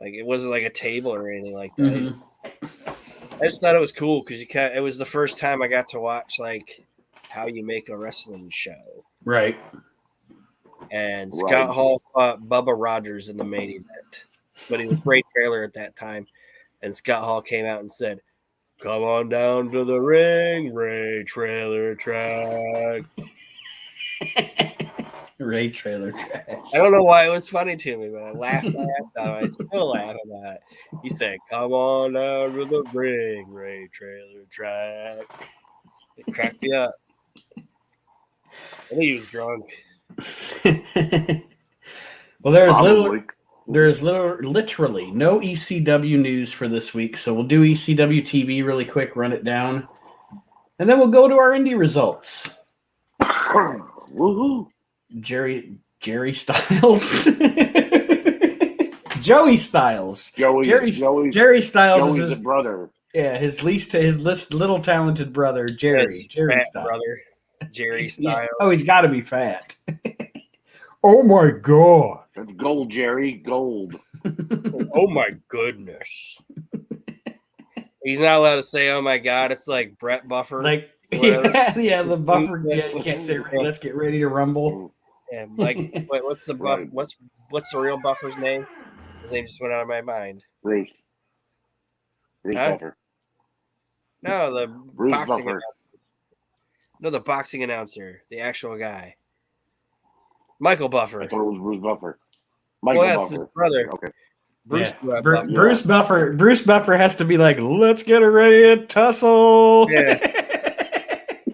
[SPEAKER 3] Like it wasn't like a table or anything like that. I just thought it was cool because it was the first time I got to watch like how you make a wrestling show.
[SPEAKER 1] Right.
[SPEAKER 3] And Scott Hall fought Bubba Rogers in the main event, but he was Ray Trailer at that time. And Scott Hall came out and said, "Come on down to the ring, Ray Trailer track."
[SPEAKER 1] Ray Trailer track.
[SPEAKER 3] I don't know why it was funny to me, but I laughed my ass out. I still laugh at that. He said, "Come on down to the ring, Ray Trailer track." It cracked me up. I think he was drunk.
[SPEAKER 1] Well, there's literally no ECW news for this week, so we'll do ECW TV really quick, run it down, and then we'll go to our indie results.
[SPEAKER 2] Woohoo!
[SPEAKER 1] Jerry Styles, Joey Styles, Jerry Styles
[SPEAKER 2] Joey's
[SPEAKER 1] is his
[SPEAKER 2] brother.
[SPEAKER 1] Yeah, his little talented brother, Jerry Styles.
[SPEAKER 3] Brother, Jerry Styles.
[SPEAKER 1] Oh, he's got to be fat. Oh my god!
[SPEAKER 2] That's gold, Jerry. Gold.
[SPEAKER 3] Oh my goodness. He's not allowed to say, "Oh my god." It's like Brett Buffer.
[SPEAKER 1] Like yeah, the Buffer. Yeah, you can't say. Let's get ready to rumble.
[SPEAKER 3] Yeah, like what's the buff? What's the real Buffer's name? His name just went out of my mind.
[SPEAKER 2] Bruce Buffer.
[SPEAKER 3] No, the
[SPEAKER 2] Bruce
[SPEAKER 3] boxing
[SPEAKER 2] Buffer.
[SPEAKER 3] announcer. No, the boxing announcer, the actual guy. Michael Buffer.
[SPEAKER 2] I thought it was Bruce Buffer.
[SPEAKER 3] That's his brother.
[SPEAKER 2] Okay.
[SPEAKER 3] Bruce
[SPEAKER 1] Buffer. Bruce Buffer has to be like, "Let's get ready to tussle."
[SPEAKER 3] Yeah.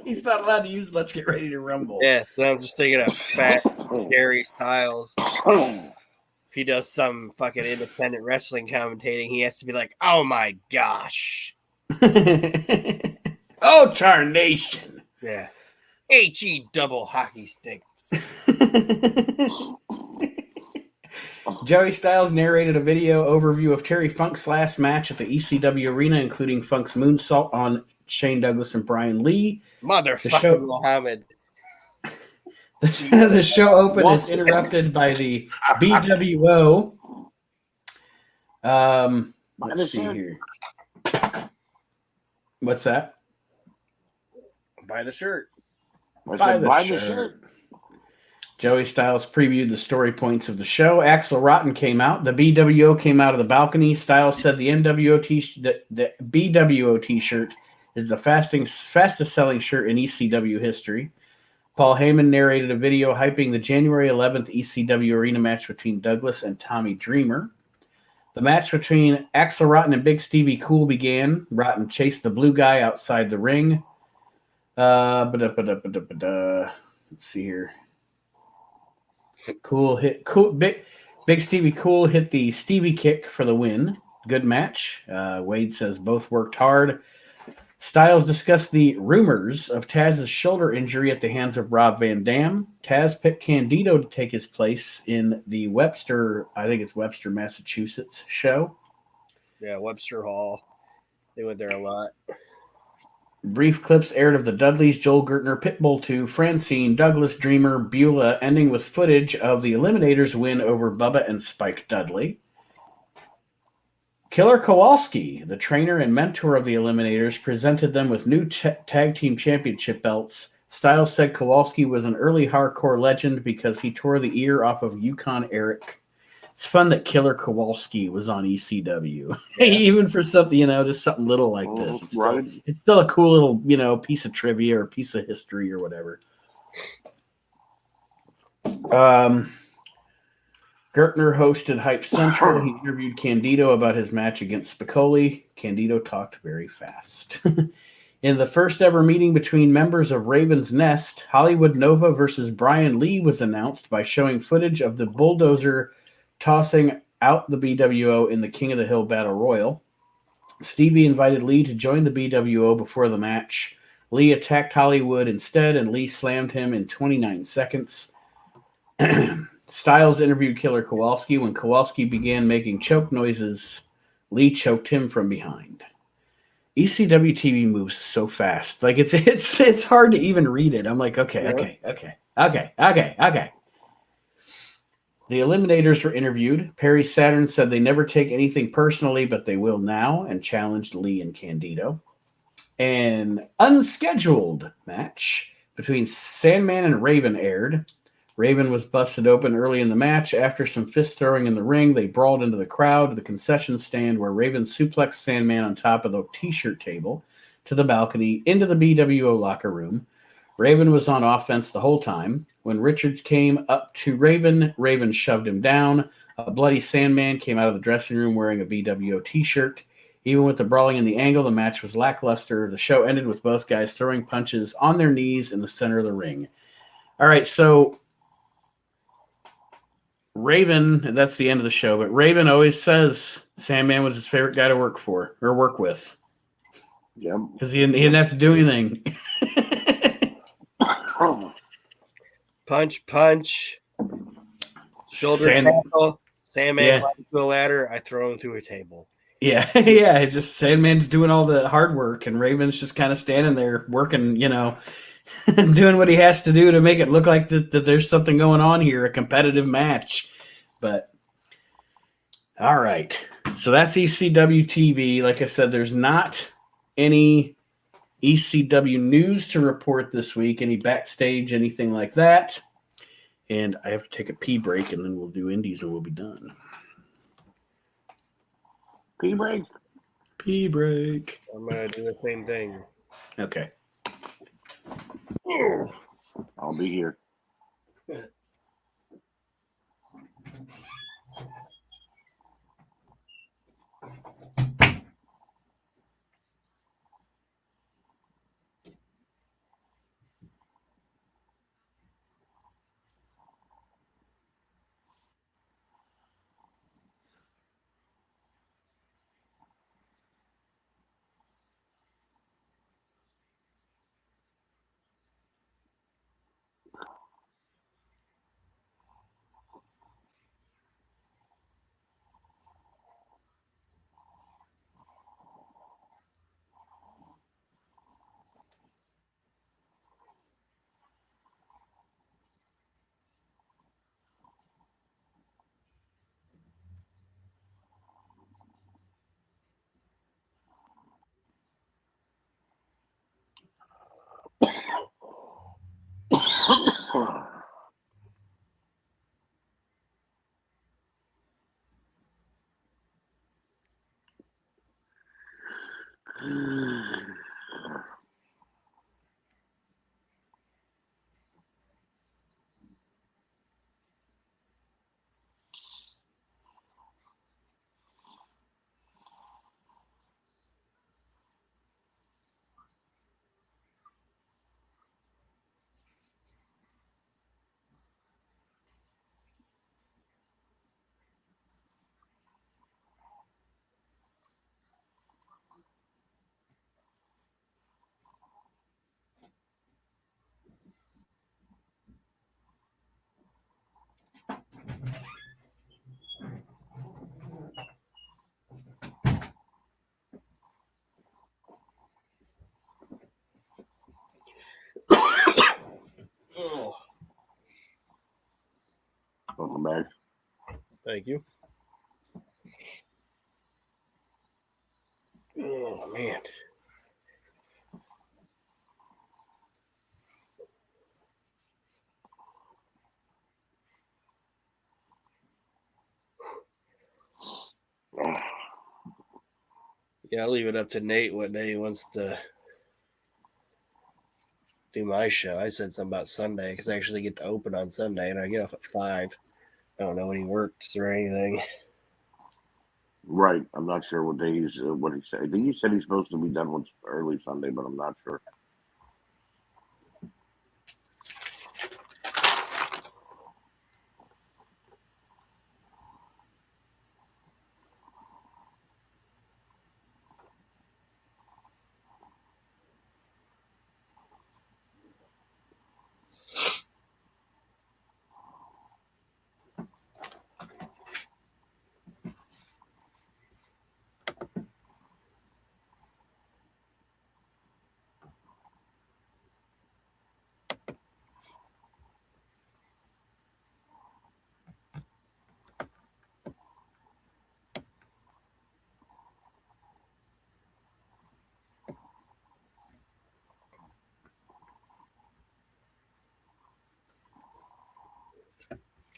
[SPEAKER 1] He's not allowed to use "Let's get ready to rumble."
[SPEAKER 3] Yeah, so I'm just thinking of fat Jerry Styles. If he does some fucking independent wrestling commentating, he has to be like, "Oh my gosh."
[SPEAKER 1] Oh, tarnation.
[SPEAKER 3] Yeah. HE double hockey sticks.
[SPEAKER 1] Joey Styles narrated a video overview of Terry Funk's last match at the ECW arena, including Funk's moonsault on Shane Douglas and Brian Lee.
[SPEAKER 3] Motherfucking Muhammad.
[SPEAKER 1] The show open is interrupted by the BWO. Let's see here. What's that?
[SPEAKER 3] Buy the shirt.
[SPEAKER 1] Buy the shirt. Joey Styles previewed the story points of the show. Axl Rotten came out. The BWO came out of the balcony. Styles said the BWO t-shirt is the fastest selling shirt in ECW history. Paul Heyman narrated a video hyping the January 11th ECW arena match between Douglas and Tommy Dreamer. The match between Axl Rotten and Big Stevie Cool began. Rotten chased the blue guy outside the ring. Let's see here. Big Stevie Cool hit the Stevie kick for the win. Good match. Wade says both worked hard. Styles discussed the rumors of Taz's shoulder injury at the hands of Rob Van Dam. Taz picked Candido to take his place in the Webster, Massachusetts show.
[SPEAKER 3] Yeah, Webster Hall. They went there a lot.
[SPEAKER 1] Brief clips aired of the Dudleys, Joel Gertner, Pitbull 2, Francine, Douglas, Dreamer, Beulah, ending with footage of the Eliminators' win over Bubba and Spike Dudley. Killer Kowalski, the trainer and mentor of the Eliminators, presented them with new tag team championship belts. Styles said Kowalski was an early hardcore legend because he tore the ear off of Yukon Eric. It's fun that Killer Kowalski was on ECW, even for something, just something little like this. It's still a cool little, piece of trivia or piece of history or whatever. Gertner hosted Hype Central. He interviewed Candido about his match against Spicoli. Candido talked very fast. In the first ever meeting between members of Raven's Nest, Hollywood Nova versus Brian Lee was announced by showing footage of the Bulldozer tossing out the BWO in the King of the Hill Battle Royal. Stevie invited Lee to join the BWO before the match. Lee attacked Hollywood instead, and Lee slammed him in 29 seconds. Styles interviewed Killer Kowalski. When Kowalski began making choke noises, Lee choked him from behind. ECW TV moves so fast. Like it's hard to even read it. I'm like, okay. The Eliminators were interviewed. Perry Saturn said they never take anything personally, but they will now, and challenged Lee and Candido. An unscheduled match between Sandman and Raven aired. Raven was busted open early in the match. After some fist throwing in the ring, they brawled into the crowd to the concession stand where Raven suplexed Sandman on top of the t-shirt table to the balcony into the BWO locker room. Raven was on offense the whole time. When Richards came up to Raven, Raven shoved him down. A bloody Sandman came out of the dressing room wearing a BWO t-shirt. Even with the brawling in the angle, the match was lackluster. The show ended with both guys throwing punches on their knees in the center of the ring. All right, so Raven, that's the end of the show, but Raven always says Sandman was his favorite guy to work for or work with.
[SPEAKER 2] Yeah.
[SPEAKER 1] Because he didn't have to do anything.
[SPEAKER 3] Punch. Shoulder tackle. Sandman climbs to a ladder. I throw him through a table.
[SPEAKER 1] Yeah. It's just Sandman's doing all the hard work, and Raven's just kind of standing there working, doing what he has to do to make it look like that there's something going on here, a competitive match. But all right, so that's ECW TV. Like I said, there's not any ECW news to report this week, any backstage, anything like that. And I have to take a pee break, and then we'll do indies, and we'll be done.
[SPEAKER 2] Pee break.
[SPEAKER 3] I'm gonna do the same thing.
[SPEAKER 1] Okay.
[SPEAKER 2] I'll be here.
[SPEAKER 3] Thank you. Oh, man. Yeah, I'll leave it up to Nate what day he wants to do my show. I said something about Sunday because I actually get to open on Sunday and I get off at 5. I don't know when he works or anything.
[SPEAKER 2] Right. I'm not sure what day what he said. I think he said he's supposed to be done with early Sunday, but I'm not sure.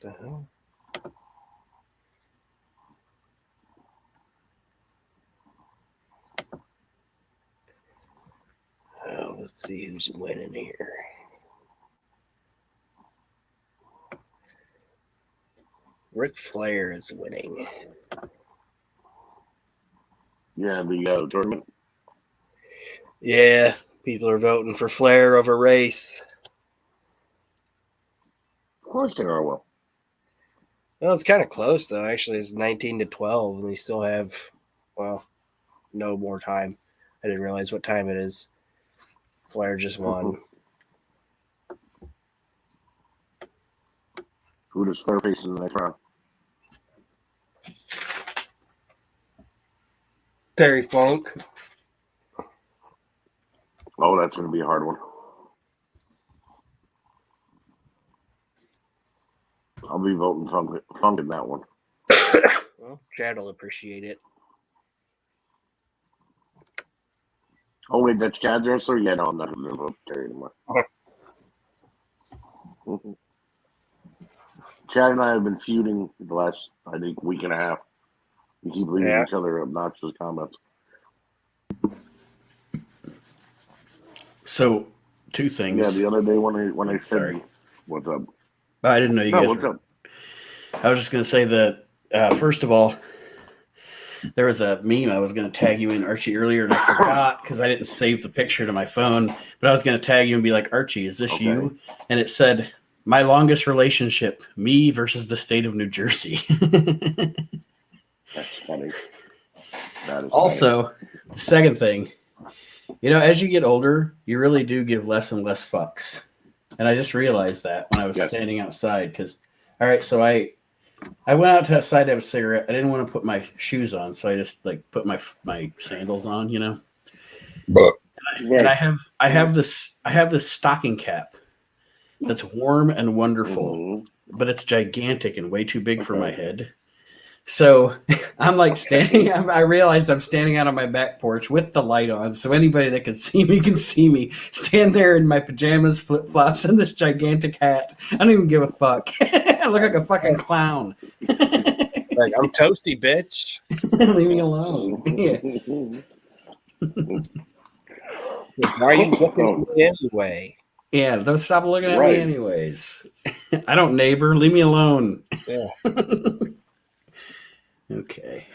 [SPEAKER 3] The hell? Oh, let's see who's winning here. Ric Flair is winning.
[SPEAKER 2] Yeah, the tournament.
[SPEAKER 3] Yeah, people are voting for Flair over Race.
[SPEAKER 2] Of course they are. Well,
[SPEAKER 3] Well, it's kind of close though. Actually, it's 19-12, and they still have, well, no more time. I didn't realize what time it is. Flair just won.
[SPEAKER 2] Who does Flair face in the next round?
[SPEAKER 3] Terry Funk.
[SPEAKER 2] Oh, that's going to be a hard one. I'll be voting Funk in that one.
[SPEAKER 3] Well, Chad will appreciate it.
[SPEAKER 2] Oh, wait, that's Chad's wrestler? Yeah, no, I'm not going to vote Terry anymore. Chad and I have been feuding the last, I think, week and a half. We keep leaving each other obnoxious comments.
[SPEAKER 1] So, two things.
[SPEAKER 2] Yeah, the other day when I said,
[SPEAKER 1] Sorry.
[SPEAKER 2] What's up?
[SPEAKER 1] I didn't know you guys
[SPEAKER 2] what's
[SPEAKER 1] were.
[SPEAKER 2] up?
[SPEAKER 1] I was just going to say that, first of all, there was a meme I was going to tag you in, Archie, earlier, and I forgot because I didn't save the picture to my phone. But I was going to tag you and be like, Archie, is this you? And it said, my longest relationship, me versus the state of New Jersey.
[SPEAKER 2] That's funny. That is
[SPEAKER 1] also,
[SPEAKER 2] funny.
[SPEAKER 1] The second thing, as you get older, you really do give less and less fucks. And I just realized that when I was standing outside because, all right, so I went out to outside to have a cigarette. I didn't want to put my shoes on, so I just put my sandals on, And I have this stocking cap that's warm and wonderful, but it's gigantic and way too big for my head. So I'm standing. I realized I'm standing out on my back porch with the light on, so anybody that can see me. Stand there in my pajamas, flip flops, and this gigantic hat. I don't even give a fuck. I look like a fucking clown.
[SPEAKER 3] Like, I'm toasty, bitch.
[SPEAKER 1] Leave me alone. Yeah.
[SPEAKER 3] Why are you looking at me anyway?
[SPEAKER 1] Yeah, don't stop looking at me anyways. I don't neighbor. Leave me alone.
[SPEAKER 3] Yeah.
[SPEAKER 1] Okay.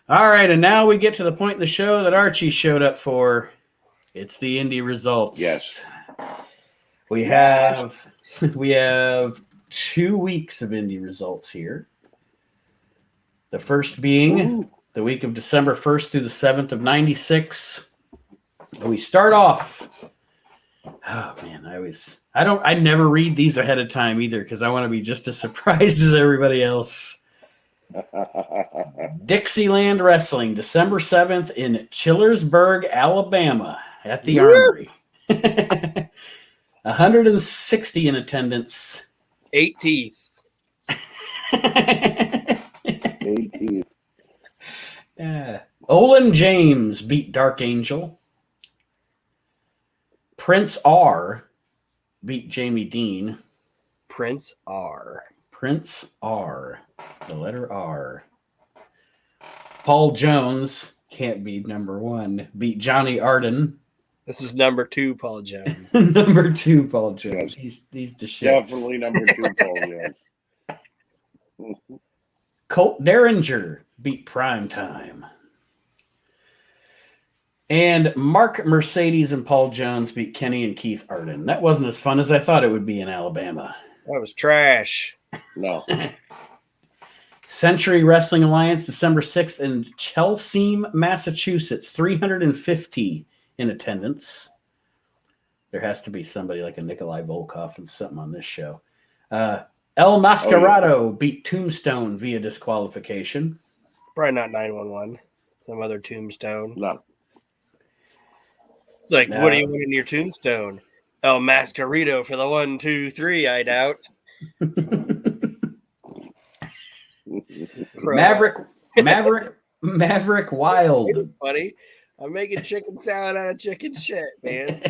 [SPEAKER 1] All right, and now we get to the point in the show that Archie showed up for. It's the indie results.
[SPEAKER 2] Yes.
[SPEAKER 1] We have 2 weeks of indie results here. The first being the week of December 1st through the 7th of 96. We start off. Oh man, I never read these ahead of time either because I want to be just as surprised as everybody else. Dixieland Wrestling, December 7th in Chillersburg, Alabama, at the Armory. 160 in attendance.
[SPEAKER 3] 8 teeth.
[SPEAKER 2] 18.
[SPEAKER 1] Olin James beat Dark Angel. Prince R beat Jamie Dean.
[SPEAKER 3] Prince R.
[SPEAKER 1] Prince R. The letter R. Paul Jones, can't be number one, beat Johnny Arden.
[SPEAKER 3] This is number 2, Paul Jones.
[SPEAKER 1] Number 2, Paul Jones.
[SPEAKER 2] Yes.
[SPEAKER 1] He's the shit.
[SPEAKER 2] Definitely number 2, Paul Jones.
[SPEAKER 1] Colt Derringer beat Primetime. And Mark Mercedes and Paul Jones beat Kenny and Keith Arden. That wasn't as fun as I thought it would be in Alabama.
[SPEAKER 3] That was trash.
[SPEAKER 2] No.
[SPEAKER 1] Century Wrestling Alliance, December 6th in Chelsea, Massachusetts. 350 in attendance. There has to be somebody like a Nikolai Volkov and something on this show. El Mascarado beat Tombstone via disqualification.
[SPEAKER 3] Probably not 911. Some other Tombstone.
[SPEAKER 2] No.
[SPEAKER 3] It's like,
[SPEAKER 1] No.
[SPEAKER 3] what do you want in your Tombstone? El Mascarado for the 1, 2, 3, I doubt.
[SPEAKER 1] Maverick Wild.
[SPEAKER 3] Buddy, I'm making chicken salad out of chicken shit, man.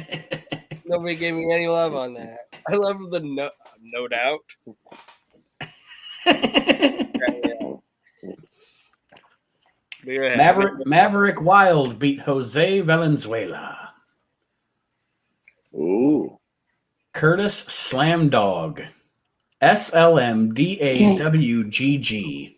[SPEAKER 3] Nobody gave me any love on that. I love the no doubt.
[SPEAKER 1] Maverick Wild beat Jose Valenzuela.
[SPEAKER 2] Ooh.
[SPEAKER 1] Curtis Slam Dog. SLMDAWGG.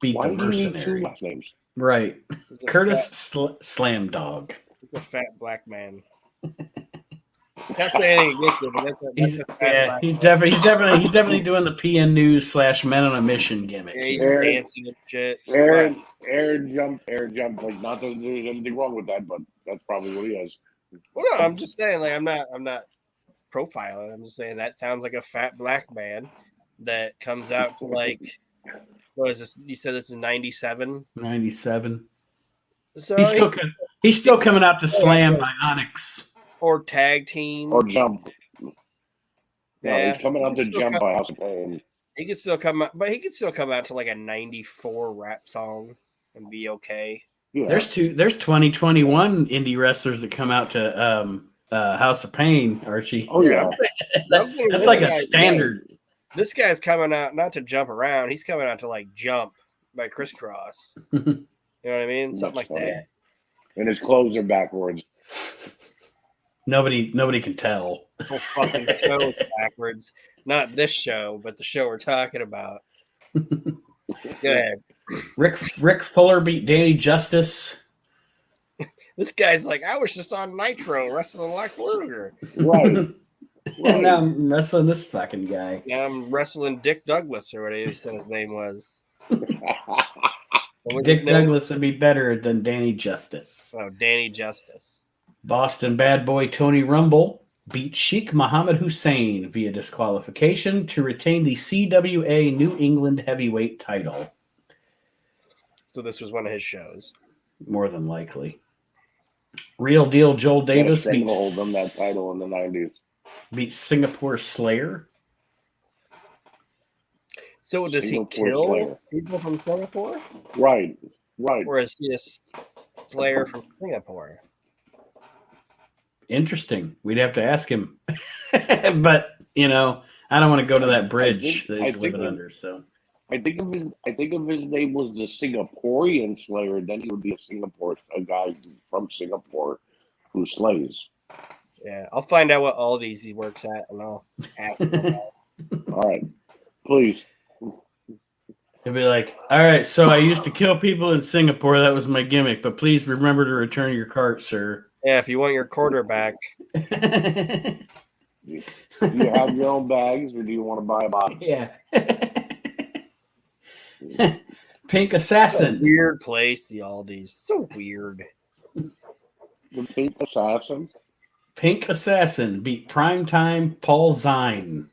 [SPEAKER 1] Beat
[SPEAKER 2] Why
[SPEAKER 1] the
[SPEAKER 2] do you need 2
[SPEAKER 1] Mercenary.
[SPEAKER 2] last names?
[SPEAKER 1] Right.
[SPEAKER 3] He's a
[SPEAKER 1] Curtis
[SPEAKER 3] fat,
[SPEAKER 1] Slam Dog.
[SPEAKER 3] he's a fat black man. Not saying anything against him, but that's a fat black
[SPEAKER 1] He's
[SPEAKER 3] man.
[SPEAKER 1] definitely doing the PN News / Men on a Mission gimmick.
[SPEAKER 3] Yeah, he's
[SPEAKER 2] Aaron-
[SPEAKER 3] dancing and shit.
[SPEAKER 2] Air jump. Like, not that there's anything wrong with that, but that's probably what he is.
[SPEAKER 3] Well, no, I'm just saying, like, I'm not profiling. I'm just saying that sounds like a fat black man that comes out to, like, what is this? You said this is 97.
[SPEAKER 1] 97.
[SPEAKER 3] So
[SPEAKER 1] He's still coming out to slam Onyx.
[SPEAKER 3] or tag team
[SPEAKER 2] Or jump. No,
[SPEAKER 3] Yeah.
[SPEAKER 2] he's coming out to
[SPEAKER 3] He's still
[SPEAKER 2] jump by House of Pain.
[SPEAKER 3] He could still come out, but he could still come out to like a 94 rap song and be okay.
[SPEAKER 2] Yeah.
[SPEAKER 1] There's 2021 indie wrestlers that come out to House of Pain, Archie.
[SPEAKER 2] Oh, yeah.
[SPEAKER 1] That's like a standard.
[SPEAKER 3] This guy's coming out not to jump around. He's coming out to like jump by crisscross. You know what I mean? Something like
[SPEAKER 2] That's funny.
[SPEAKER 3] that.
[SPEAKER 2] And his clothes are backwards.
[SPEAKER 1] Nobody can tell.
[SPEAKER 3] The whole fucking show is backwards. Not this show, but the show we're talking about. Go ahead.
[SPEAKER 1] Rick Fuller beat Danny Justice.
[SPEAKER 3] This guy's like, I was just on Nitro wrestling Lex Luger.
[SPEAKER 2] Right.
[SPEAKER 1] And now I'm wrestling this fucking guy.
[SPEAKER 3] Now I'm wrestling Dick Douglas or whatever he said his name was. What was
[SPEAKER 1] Dick
[SPEAKER 3] his name?
[SPEAKER 1] Douglas would be better than Danny Justice.
[SPEAKER 3] Oh, Danny Justice.
[SPEAKER 1] Boston bad boy Tony Rumble beat Sheikh Mohammed Hussein via disqualification to retain the CWA New England Heavyweight title.
[SPEAKER 3] So this was one of his shows.
[SPEAKER 1] More than likely. Real Deal Joel Davis
[SPEAKER 2] hold them that title in the 90s.
[SPEAKER 1] beat Singapore Slayer.
[SPEAKER 3] So does he
[SPEAKER 2] Singapore
[SPEAKER 3] kill
[SPEAKER 2] Slayer.
[SPEAKER 3] people from Singapore?
[SPEAKER 2] Right.
[SPEAKER 3] Or is he a Slayer from Singapore?
[SPEAKER 1] Interesting. We'd have to ask him. But, I don't want to go to that bridge that he's living under. So
[SPEAKER 2] I think if his name was the Singaporean Slayer, then he would be a guy from Singapore who slays.
[SPEAKER 3] Yeah, I'll find out what Aldi's he works at, and I'll ask him about it.
[SPEAKER 2] All right. Please.
[SPEAKER 1] he'll be like, all right, so I used to kill people in Singapore. That was my gimmick. But please remember to return your cart, sir.
[SPEAKER 3] Yeah, if you want your quarterback.
[SPEAKER 2] Do you have your own bags, or do you want to buy a box?
[SPEAKER 1] Yeah. Pink Assassin.
[SPEAKER 3] Weird place, the Aldi's. So weird.
[SPEAKER 2] The Pink Assassin?
[SPEAKER 1] Pink Assassin beat Primetime Paul Zine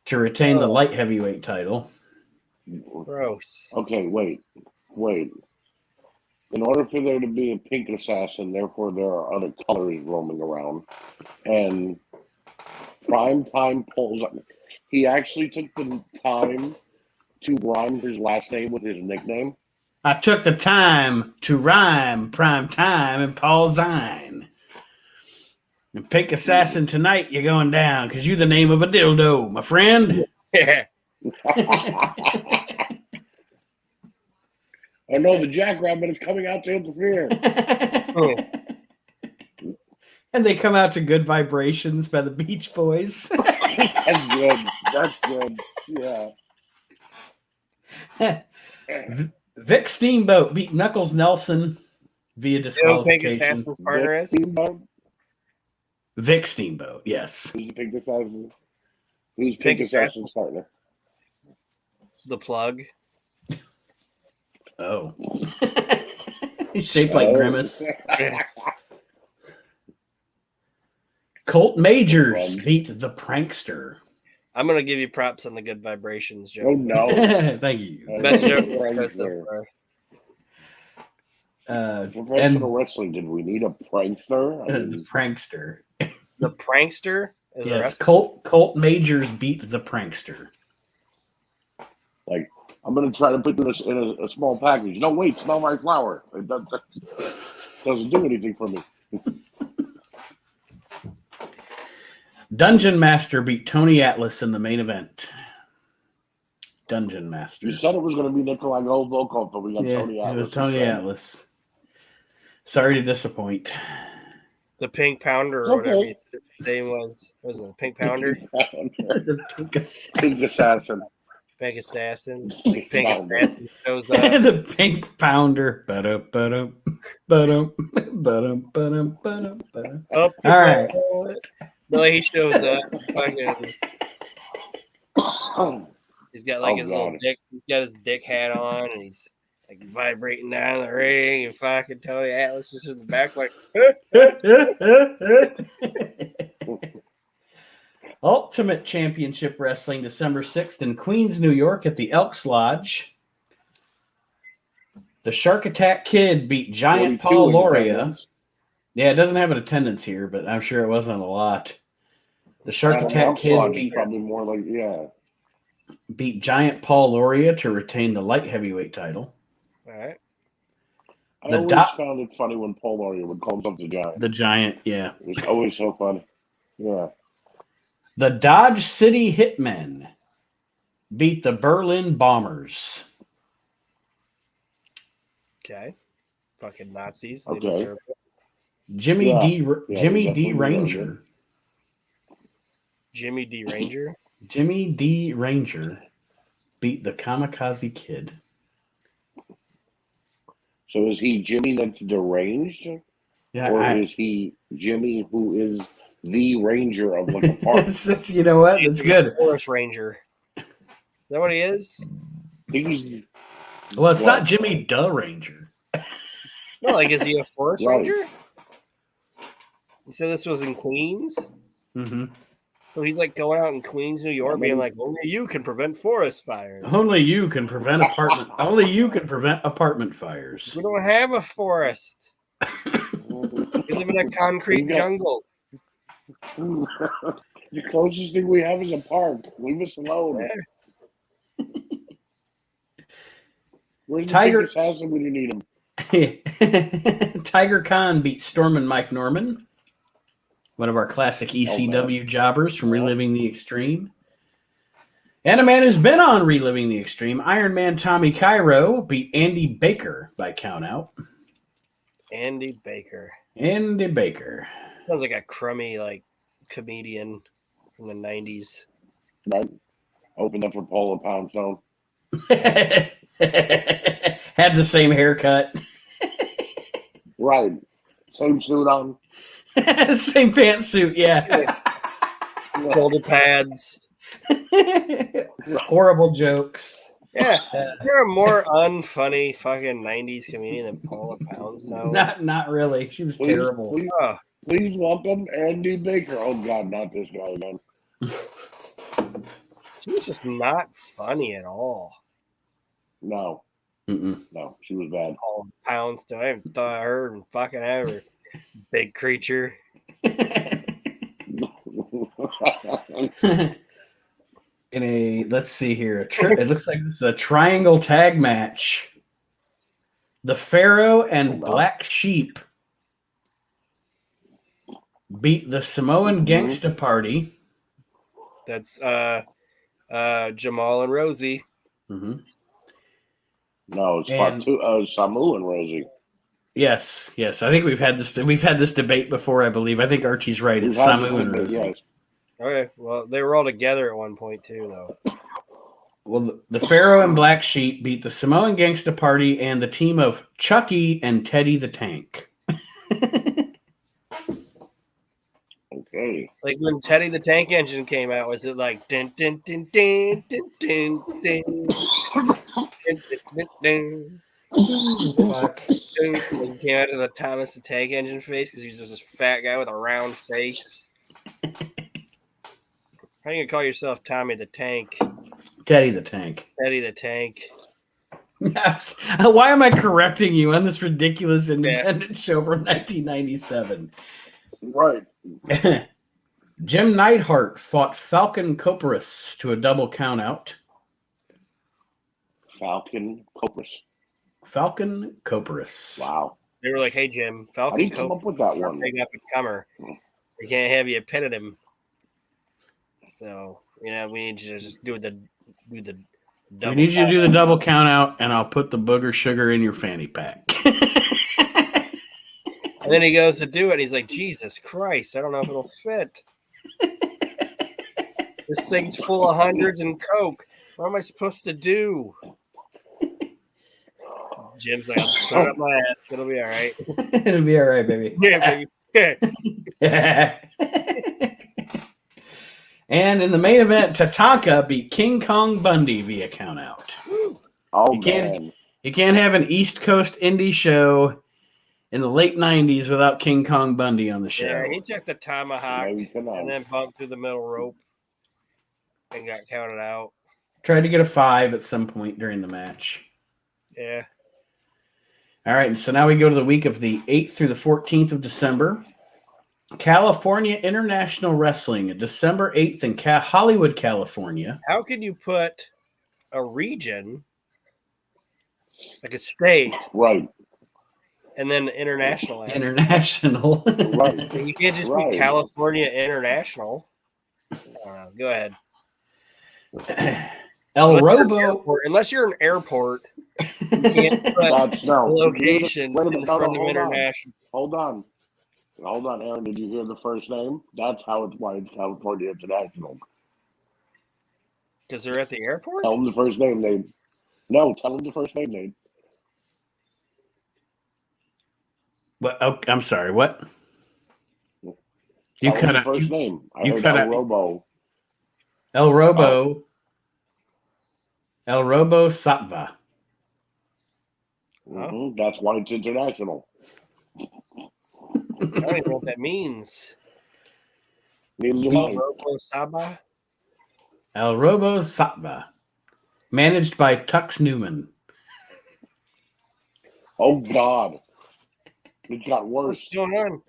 [SPEAKER 1] to retain the light heavyweight title.
[SPEAKER 3] Gross.
[SPEAKER 2] Okay, wait. In order for there to be a Pink Assassin, therefore there are other colors roaming around. And Primetime pulls up. he actually took the time to rhyme his last name with his nickname.
[SPEAKER 1] I took the time to rhyme prime time and Paul Zine. And Pink Assassin, tonight you're going down because you're the name of a dildo, my friend.
[SPEAKER 3] Yeah.
[SPEAKER 2] Oh no, the jackrabbit is coming out to interfere.
[SPEAKER 1] And they come out to Good Vibrations by the Beach Boys.
[SPEAKER 2] That's good. That's good. Yeah.
[SPEAKER 1] Vic Steamboat beat Knuckles Nelson via
[SPEAKER 3] Pink
[SPEAKER 1] disqualification.
[SPEAKER 3] Assassin's partner is?
[SPEAKER 2] Steamboat?
[SPEAKER 1] Vic Steamboat, yes.
[SPEAKER 2] Who's Pink Assassin? Who's
[SPEAKER 3] Pink
[SPEAKER 2] Pink Assassin's
[SPEAKER 3] Assassin's
[SPEAKER 2] partner?
[SPEAKER 3] The Plug.
[SPEAKER 1] Oh. He's shaped like Grimace. Colt Majors beat the Prankster.
[SPEAKER 3] I'm going to give you props on the Good Vibrations, Joe.
[SPEAKER 2] Oh no.
[SPEAKER 1] Thank you.
[SPEAKER 3] Best joke
[SPEAKER 2] The prankster. Professional wrestling, did we need a prankster? I mean,
[SPEAKER 1] The Prankster.
[SPEAKER 3] The Prankster is a
[SPEAKER 1] Yes,
[SPEAKER 3] wrestler?
[SPEAKER 1] Colt Majors beat the Prankster.
[SPEAKER 2] like, I'm going to try to put this in a small package. No, wait, smell my flower. It doesn't do anything for me.
[SPEAKER 1] Dungeon Master beat Tony Atlas in the main event. Dungeon Master.
[SPEAKER 2] You said it was going to be Nikolai Goldvolkov, but we got Tony Atlas.
[SPEAKER 1] It was Tony Atlas. Sorry to disappoint.
[SPEAKER 3] The Pink Pounder, or whatever his name was. What was it? The Pink Pounder?
[SPEAKER 1] The Pink Assassin.
[SPEAKER 2] Pink Assassin.
[SPEAKER 3] Pink Assassin. The Pink
[SPEAKER 2] Pounder.
[SPEAKER 3] Assassin shows up.
[SPEAKER 1] The Pink Pounder. Ba-dum, ba-dum, ba-dum, ba-dum, ba-dum, ba-dum, ba-dum.
[SPEAKER 3] Up
[SPEAKER 1] All right.
[SPEAKER 3] Billy, he shows up. Fucking, he's got like his little dick. He's got his dick hat on, and he's like vibrating down the ring. And fucking Tony Atlas is in the back, like.
[SPEAKER 1] Ultimate Championship Wrestling, December 6th in Queens, New York, at the Elks Lodge. The Shark Attack Kid beat Giant Paul Loria. Yeah, it doesn't have an attendance here, but I'm sure it wasn't a lot. The Shark Attack Kid beat,
[SPEAKER 2] probably more like,
[SPEAKER 1] beat Giant Paul Loria to retain the light heavyweight title.
[SPEAKER 3] All right.
[SPEAKER 2] I always found it funny when Paul Loria would call himself the Giant.
[SPEAKER 1] The Giant, yeah.
[SPEAKER 2] It was always so funny. Yeah.
[SPEAKER 1] The Dodge City Hitmen beat the Berlin Bombers.
[SPEAKER 3] Okay. Fucking Nazis. They
[SPEAKER 2] Okay.
[SPEAKER 3] deserve it.
[SPEAKER 1] Jimmy D.
[SPEAKER 2] definitely
[SPEAKER 1] Ranger.
[SPEAKER 3] Jimmy D. Ranger.
[SPEAKER 1] Jimmy D. Ranger beat the Kamikaze Kid.
[SPEAKER 2] So is he Jimmy that's deranged?
[SPEAKER 1] Yeah,
[SPEAKER 2] or is he Jimmy who is the ranger of like a park?
[SPEAKER 1] You know what? It's good.
[SPEAKER 3] Forest Ranger. Is that what he is?
[SPEAKER 1] Well, it's not Jimmy the Ranger.
[SPEAKER 3] No, like, is he a Forest
[SPEAKER 2] Right.
[SPEAKER 3] Ranger? You said this was in Queens?
[SPEAKER 1] Mm-hmm.
[SPEAKER 3] So he's like going out in Queens, New York, being like, only you can prevent forest fires.
[SPEAKER 1] Only you can prevent apartment fires.
[SPEAKER 3] We don't have a forest. We live in a concrete jungle.
[SPEAKER 2] The closest thing we have is a park. Leave us alone.
[SPEAKER 3] Yeah.
[SPEAKER 2] Where's the
[SPEAKER 1] Tiger
[SPEAKER 2] Pink Assassin when you need him?
[SPEAKER 1] Tiger Khan beat Storm and Mike Norman, one of our classic ECW jobbers from Reliving the Extreme. And a man who's been on Reliving the Extreme, Iron Man Tommy Cairo beat Andy Baker by countout.
[SPEAKER 3] Andy Baker.
[SPEAKER 1] Andy Baker.
[SPEAKER 3] Sounds like a crummy, like, comedian from the 90s.
[SPEAKER 2] Right. Opened up for Paula Poundstone.
[SPEAKER 1] Had the same haircut.
[SPEAKER 2] Right. Same suit on.
[SPEAKER 1] Same pantsuit, yeah.
[SPEAKER 3] Shoulder pads.
[SPEAKER 1] Horrible jokes.
[SPEAKER 3] Yeah. You're a more unfunny fucking 90s comedian than Paula Poundstone.
[SPEAKER 1] Not really. She was terrible.
[SPEAKER 2] Please welcome Andy Baker. Oh, God, not this guy again.
[SPEAKER 3] She was just not funny at all.
[SPEAKER 2] No.
[SPEAKER 1] Mm-mm.
[SPEAKER 2] No, she was bad.
[SPEAKER 3] Paula Poundstone. I haven't thought of her in fucking ever. Big creature.
[SPEAKER 1] in a, let's see here, it looks like this is a triangle tag match. The Pharaoh and Black Sheep beat the Samoan Gangsta Party.
[SPEAKER 3] That's Jamal and Rosie.
[SPEAKER 1] Mm-hmm.
[SPEAKER 2] No, it's Samu and Rosie.
[SPEAKER 1] Yes. I think we've had this debate before, I believe. I think Archie's right. It's Samu and Rosie.
[SPEAKER 2] Yes.
[SPEAKER 3] Okay. Well, they were all together at one point too, though.
[SPEAKER 1] Well, the Pharaoh and Black Sheep beat the Samoan Gangsta Party and the team of Chucky and Teddy the Tank.
[SPEAKER 2] Okay.
[SPEAKER 3] Like when Teddy the Tank Engine came out, was it like din din din din din din din din din?
[SPEAKER 1] Fuck.
[SPEAKER 3] He came out to the Thomas the Tank Engine face because he's just this fat guy with a round face. How you gonna call yourself Tommy the Tank?
[SPEAKER 1] Teddy the Tank.
[SPEAKER 3] Teddy the Tank.
[SPEAKER 1] Why am I correcting you on this ridiculous independent show from 1997?
[SPEAKER 2] Right.
[SPEAKER 1] Jim Neidhart fought Falcon Coporus to a double countout.
[SPEAKER 2] Falcon
[SPEAKER 1] Coporus.
[SPEAKER 2] Wow.
[SPEAKER 3] They were like, "Hey Jim,
[SPEAKER 2] How
[SPEAKER 3] Falcon
[SPEAKER 2] do you come up with that one?
[SPEAKER 3] big up and comer. We can't have you pitted him. So we need you to just do the double.
[SPEAKER 1] We need you to do the double count out, and I'll put the booger sugar in your fanny pack."
[SPEAKER 3] And then he goes to do it. And he's like, "Jesus Christ, I don't know if it'll fit. This thing's full of hundreds and Coke. What am I supposed to do?" Jim's like, "I'll just put it up my ass. It'll be all right."
[SPEAKER 1] It'll be all right, baby.
[SPEAKER 3] Yeah, baby.
[SPEAKER 1] And in the main event, Tatanka beat King Kong Bundy via countout.
[SPEAKER 2] Oh,
[SPEAKER 1] You can't have an East Coast indie show in the late 90s without King Kong Bundy on the show.
[SPEAKER 3] Yeah, he took the tomahawk and then bumped through the middle rope and got counted out.
[SPEAKER 1] Tried to get a 5 at some point during the match.
[SPEAKER 3] Yeah.
[SPEAKER 1] All right, so now we go to the week of the 8th through the 14th of December. California International Wrestling, December 8th in Hollywood, California.
[SPEAKER 3] How can you put a region, like a state,
[SPEAKER 2] right,
[SPEAKER 3] and then international?
[SPEAKER 1] International.
[SPEAKER 2] Right.
[SPEAKER 3] You can't just be California International. I don't know. Go ahead. Unless you're an airport, you can't put a location in front of international.
[SPEAKER 2] Hold on, Aaron. Did you hear the first name? That's why it's California International.
[SPEAKER 3] Because they're at the airport?
[SPEAKER 2] Tell them the first name, Nate. No, tell them the first name, Nate.
[SPEAKER 1] What? Oh, I'm sorry. What?
[SPEAKER 2] You cut out the first name. I heard El Robo.
[SPEAKER 1] El Robo. El Robo Satva.
[SPEAKER 2] Mm-hmm. That's why it's international.
[SPEAKER 3] I don't even know what that means.
[SPEAKER 2] El
[SPEAKER 3] Robo Saba?
[SPEAKER 1] El Robo Satva. Managed by Tux Newman.
[SPEAKER 2] Oh, God. It got worse.
[SPEAKER 3] What's going on?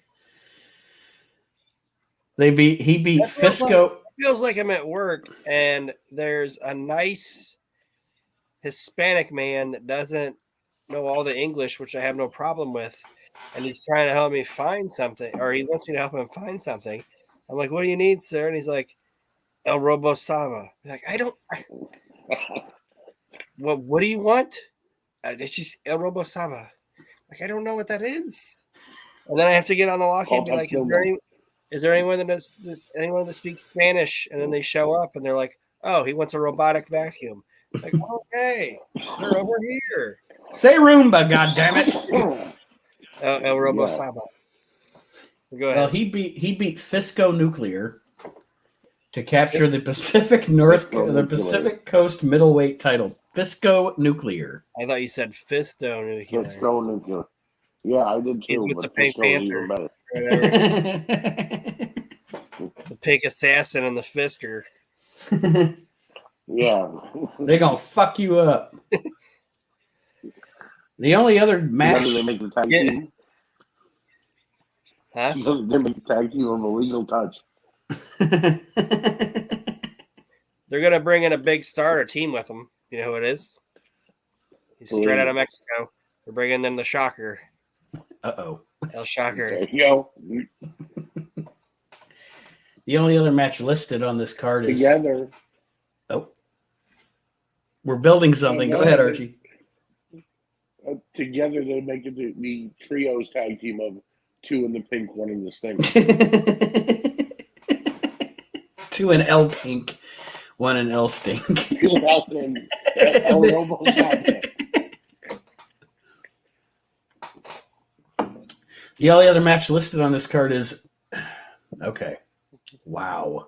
[SPEAKER 1] He beat Fisco.
[SPEAKER 3] Feels like I'm at work and there's a nice Hispanic man that doesn't know all the English, which I have no problem with, and he's trying to help me find something, or he wants me to help him find something. I'm like, "What do you need, sir?" And he's like, "El Robo Saba." I'm like, what do you want? It's just El Robo Saba. Like, I don't know what that is. And then I have to get on the walkie and be like, is there anyone that speaks Spanish? And then they show up and they're like, "Oh, he wants a robotic vacuum." Like, okay, they're over here.
[SPEAKER 1] Say Roomba, goddammit.
[SPEAKER 3] El Robo Saba. Go ahead.
[SPEAKER 1] Well, he beat Fisco Nuclear to capture the Pacific Coast middleweight title. Fisco Nuclear.
[SPEAKER 3] I thought you said Fisto Nuclear.
[SPEAKER 2] Fisco Nuclear. Yeah, I did too.
[SPEAKER 3] He's with the Pink Panther. The Pink Assassin and the Fisker.
[SPEAKER 2] Yeah.
[SPEAKER 1] They're going to fuck you up. The only other match.
[SPEAKER 2] They make the tag team.
[SPEAKER 3] Huh?
[SPEAKER 2] They make the tag team on a legal touch.
[SPEAKER 3] They're gonna bring in a big star to team with them. You know who it is? He's straight out of Mexico. They're bringing in the Shocker.
[SPEAKER 1] Uh-oh.
[SPEAKER 3] El Shocker.
[SPEAKER 2] There you go.
[SPEAKER 1] The only other match listed on this card is
[SPEAKER 2] Together.
[SPEAKER 1] Oh. We're building something. Go ahead, Archie.
[SPEAKER 2] Together they make it the trios tag team of 2 in the pink, 1 in the stink.
[SPEAKER 1] 2 in L pink, 1 in L stink.
[SPEAKER 2] 2 in L and El Robo Sanchez.
[SPEAKER 1] The only other match listed on this card is okay. Wow.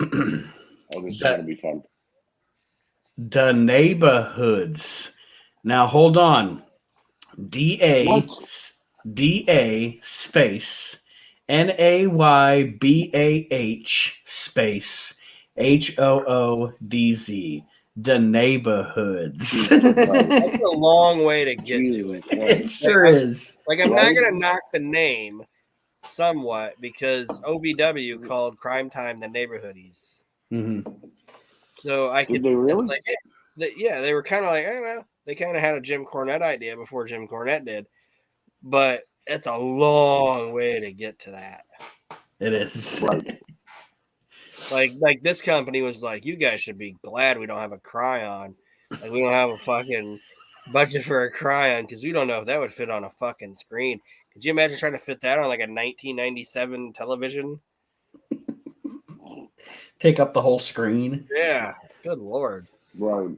[SPEAKER 2] Oh, this is gonna be fun.
[SPEAKER 1] The Neighborhoods. Now hold on. DA space NAYBAH space HOODZ. The Neighborhoods.
[SPEAKER 3] That's a long way to get to it.
[SPEAKER 1] It sure is.
[SPEAKER 3] Like, I'm not gonna knock the name somewhat because OVW called Crime Time the Neighborhoodies.
[SPEAKER 1] Mm-hmm.
[SPEAKER 3] So I could.
[SPEAKER 2] Did they really?
[SPEAKER 3] It's like, yeah, they were kind of like, well, they kind of had a Jim Cornette idea before Jim Cornette did, but it's a long way to get to that.
[SPEAKER 1] It is.
[SPEAKER 2] Right.
[SPEAKER 3] Like this company was like, you guys should be glad we don't have a Cryon. Like, we don't have a fucking budget for a Cryon because we don't know if that would fit on a fucking screen. Could you imagine trying to fit that on like a 1997 television?
[SPEAKER 1] Take up the whole screen.
[SPEAKER 3] Yeah. Good Lord.
[SPEAKER 2] Right.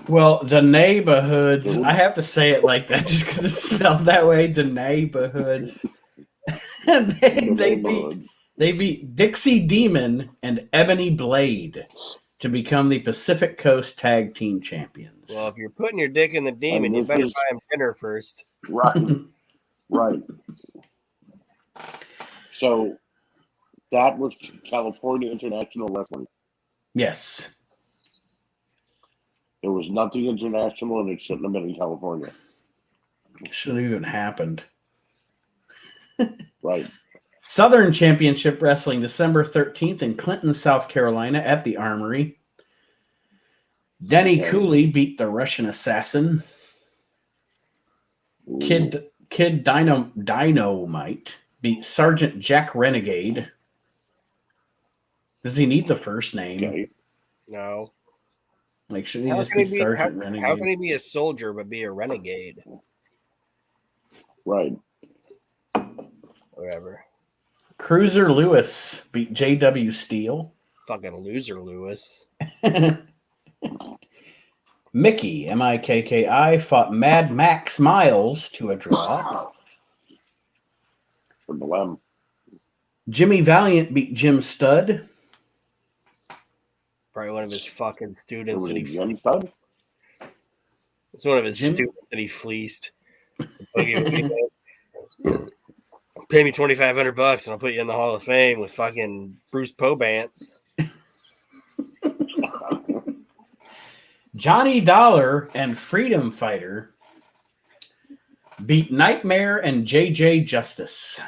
[SPEAKER 1] Well, the Neighborhoods, I have to say it like that just because it's spelled that way. The Neighborhoods. They beat Dixie Demon and Ebony Blade to become the Pacific Coast Tag Team Champions.
[SPEAKER 3] Well, if you're putting your dick in the demon, you better buy him dinner first.
[SPEAKER 2] Right. Right. So that was California International Wrestling.
[SPEAKER 1] Yes.
[SPEAKER 2] There was nothing international, and it shouldn't have been in California.
[SPEAKER 1] It shouldn't have even happened.
[SPEAKER 2] Right.
[SPEAKER 1] Southern Championship Wrestling, December 13th in Clinton, South Carolina at the Armory. Denny Cooley beat the Russian Assassin. Kid Dynamite beat Sergeant Jack Renegade. Does he need the first name?
[SPEAKER 2] Okay.
[SPEAKER 3] No.
[SPEAKER 1] Like, shouldn't he just be Sergeant Renegade?
[SPEAKER 3] How can he be a soldier but be a renegade?
[SPEAKER 2] Right.
[SPEAKER 3] Whatever.
[SPEAKER 1] Cruiser Lewis beat J.W. Steele.
[SPEAKER 3] Fucking loser, Lewis.
[SPEAKER 1] Mickey, M-I-K-K-I, fought Mad Max Miles to a draw.
[SPEAKER 2] Triple M.
[SPEAKER 1] Jimmy Valiant beat Jim Studd.
[SPEAKER 3] Probably one of his fucking students that he
[SPEAKER 2] Jim Studd?
[SPEAKER 3] It's one of his students that he fleeced. Pay me $2,500 and I'll put you in the Hall of Fame with fucking Bruce Pobance.
[SPEAKER 1] Johnny Dollar and Freedom Fighter beat Nightmare and JJ Justice.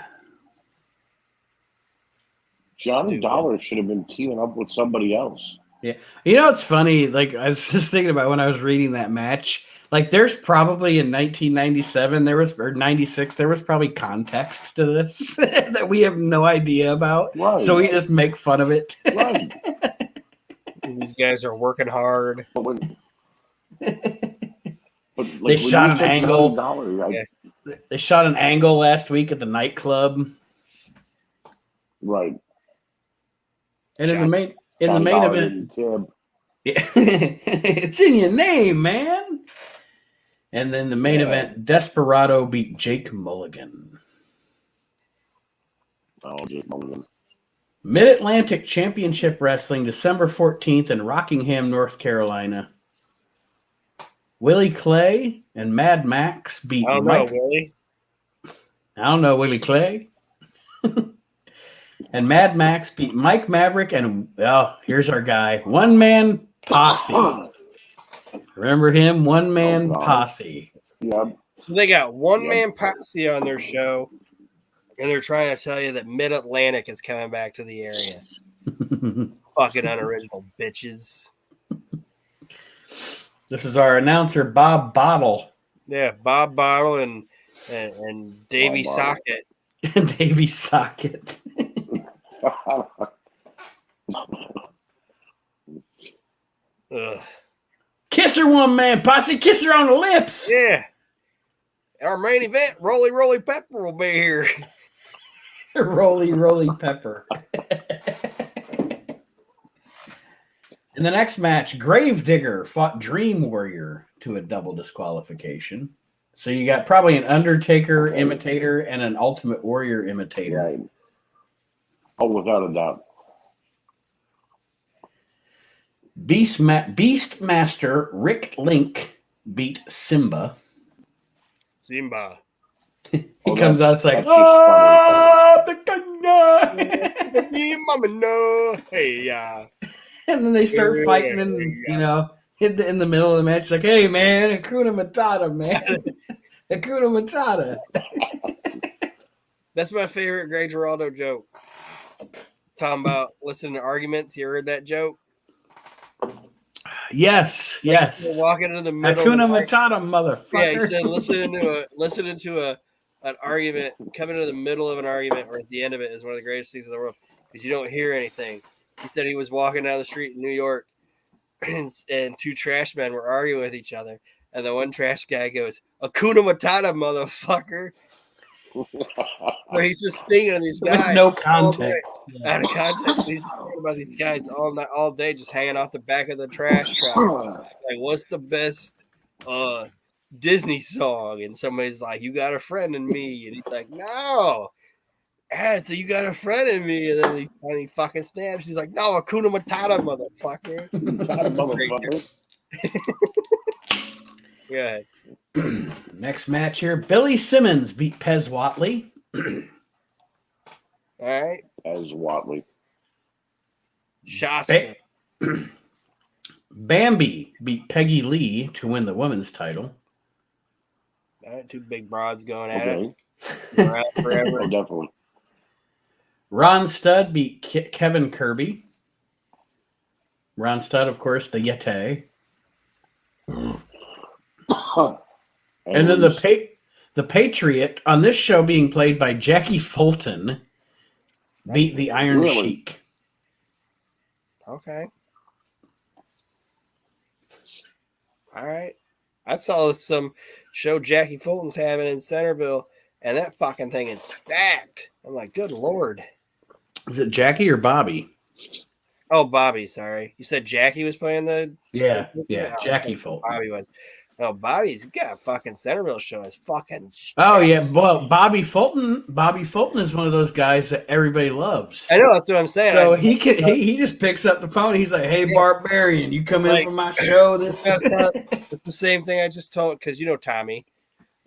[SPEAKER 2] Johnny Dollar should have been teaming up with somebody else.
[SPEAKER 1] Yeah. You know, it's funny. Like, I was just thinking about when I was reading that match. Like, there's probably in 1997, or 96, there was probably context to this that we have no idea about.
[SPEAKER 2] Right.
[SPEAKER 1] So we just make fun of it.
[SPEAKER 2] Right.
[SPEAKER 3] These guys are working hard.
[SPEAKER 1] They shot an angle. They shot an angle last week at the nightclub.
[SPEAKER 2] Right.
[SPEAKER 1] And in the main event, yeah, it's in your name, man. And then the main event, Desperado beat Jake Mulligan.
[SPEAKER 2] Oh, Jake Mulligan.
[SPEAKER 1] Mid-Atlantic Championship Wrestling, December 14th in Rockingham, North Carolina. Willie Clay and Mad Max beat
[SPEAKER 3] Willie.
[SPEAKER 1] I don't know Willie Clay. And Mad Max beat Mike Maverick and, here's our guy, One Man Posse. Remember him? One Man Posse.
[SPEAKER 2] Yeah.
[SPEAKER 3] They got One Man Posse on their show, and they're trying to tell you that Mid-Atlantic is coming back to the area. Fucking unoriginal bitches.
[SPEAKER 1] This is our announcer, Bob Bottle.
[SPEAKER 3] Yeah, Bob Bottle and Davy
[SPEAKER 2] Bob Bottle.
[SPEAKER 3] Socket.
[SPEAKER 1] Davy Socket.
[SPEAKER 3] Ugh.
[SPEAKER 1] Kiss her, one man posse. Kiss her on the lips.
[SPEAKER 3] Yeah. Our main event, Roly Roly Pepper, will be here.
[SPEAKER 1] Roly, roly pepper. In the next match, Gravedigger fought Dream Warrior to a double disqualification. So you got probably an Undertaker imitator and an Ultimate Warrior imitator.
[SPEAKER 2] Right. Oh, without a doubt.
[SPEAKER 1] Beastmaster Rick Link beat Simba.
[SPEAKER 3] Simba.
[SPEAKER 1] He
[SPEAKER 2] Oh,
[SPEAKER 1] comes out, it's like,
[SPEAKER 2] that's just
[SPEAKER 1] oh, the gunga.
[SPEAKER 3] Mama, no. Hey, yeah.
[SPEAKER 1] And then they start fighting, and in the middle of the match, like, hey man, Hakuna Matata, man. Hakuna Matata.
[SPEAKER 3] That's my favorite Greg Giraldo joke. Talking about listening to arguments. You heard that joke?
[SPEAKER 1] Yes.
[SPEAKER 3] You're walking into the middle.
[SPEAKER 1] Hakuna Matata, motherfucker.
[SPEAKER 3] Yeah, he said listening to an argument, coming to the middle of an argument or at the end of it is one of the greatest things in the world because you don't hear anything. He said he was walking down the street in New York and two trash men were arguing with each other. And the one trash guy goes, Hakuna Matata, motherfucker. So he's just thinking of these guys.
[SPEAKER 1] With no context.
[SPEAKER 3] Out of context. He's just thinking about these guys all day just hanging off the back of the trash truck. Like, what's the best Disney song? And somebody's like, you got a friend in me. And he's like, no. So you got a friend in me. And then he fucking snaps. He's like, no, Hakuna Matata, motherfucker.
[SPEAKER 2] Motherfucker.
[SPEAKER 3] Yeah.
[SPEAKER 1] Next match here, Billy Simmons beat Pez Watley.
[SPEAKER 3] All right.
[SPEAKER 2] As Watley.
[SPEAKER 3] Shasta.
[SPEAKER 1] Bambi beat Peggy Lee to win the women's title.
[SPEAKER 3] All right, two big broads going at
[SPEAKER 2] Okay.
[SPEAKER 3] it. Around forever.
[SPEAKER 2] Oh, definitely.
[SPEAKER 1] Ron Studd beat Kevin Kirby. Ron Studd, of course, the Yeti. And then the Patriot, on this show being played by Jackie Fulton, beat the Iron Sheik.
[SPEAKER 3] Okay. All right. I saw some show Jackie Fulton's having in Centerville, and that fucking thing is stacked. I'm like, good Lord.
[SPEAKER 1] Is it Jackie or Bobby?
[SPEAKER 3] Oh, Bobby, sorry. You said Jackie was playing the...
[SPEAKER 1] Yeah, Jackie Fulton.
[SPEAKER 3] Bobby was. No, Bobby's got a fucking Centerville show. It's fucking stacked.
[SPEAKER 1] Oh, yeah. Well, Bobby Fulton is one of those guys that everybody loves.
[SPEAKER 3] I know, that's what I'm saying.
[SPEAKER 1] So he just picks up the phone. He's like, hey, Barbarian, you come in for my show. It's
[SPEAKER 3] the same thing I just told, because you know Tommy.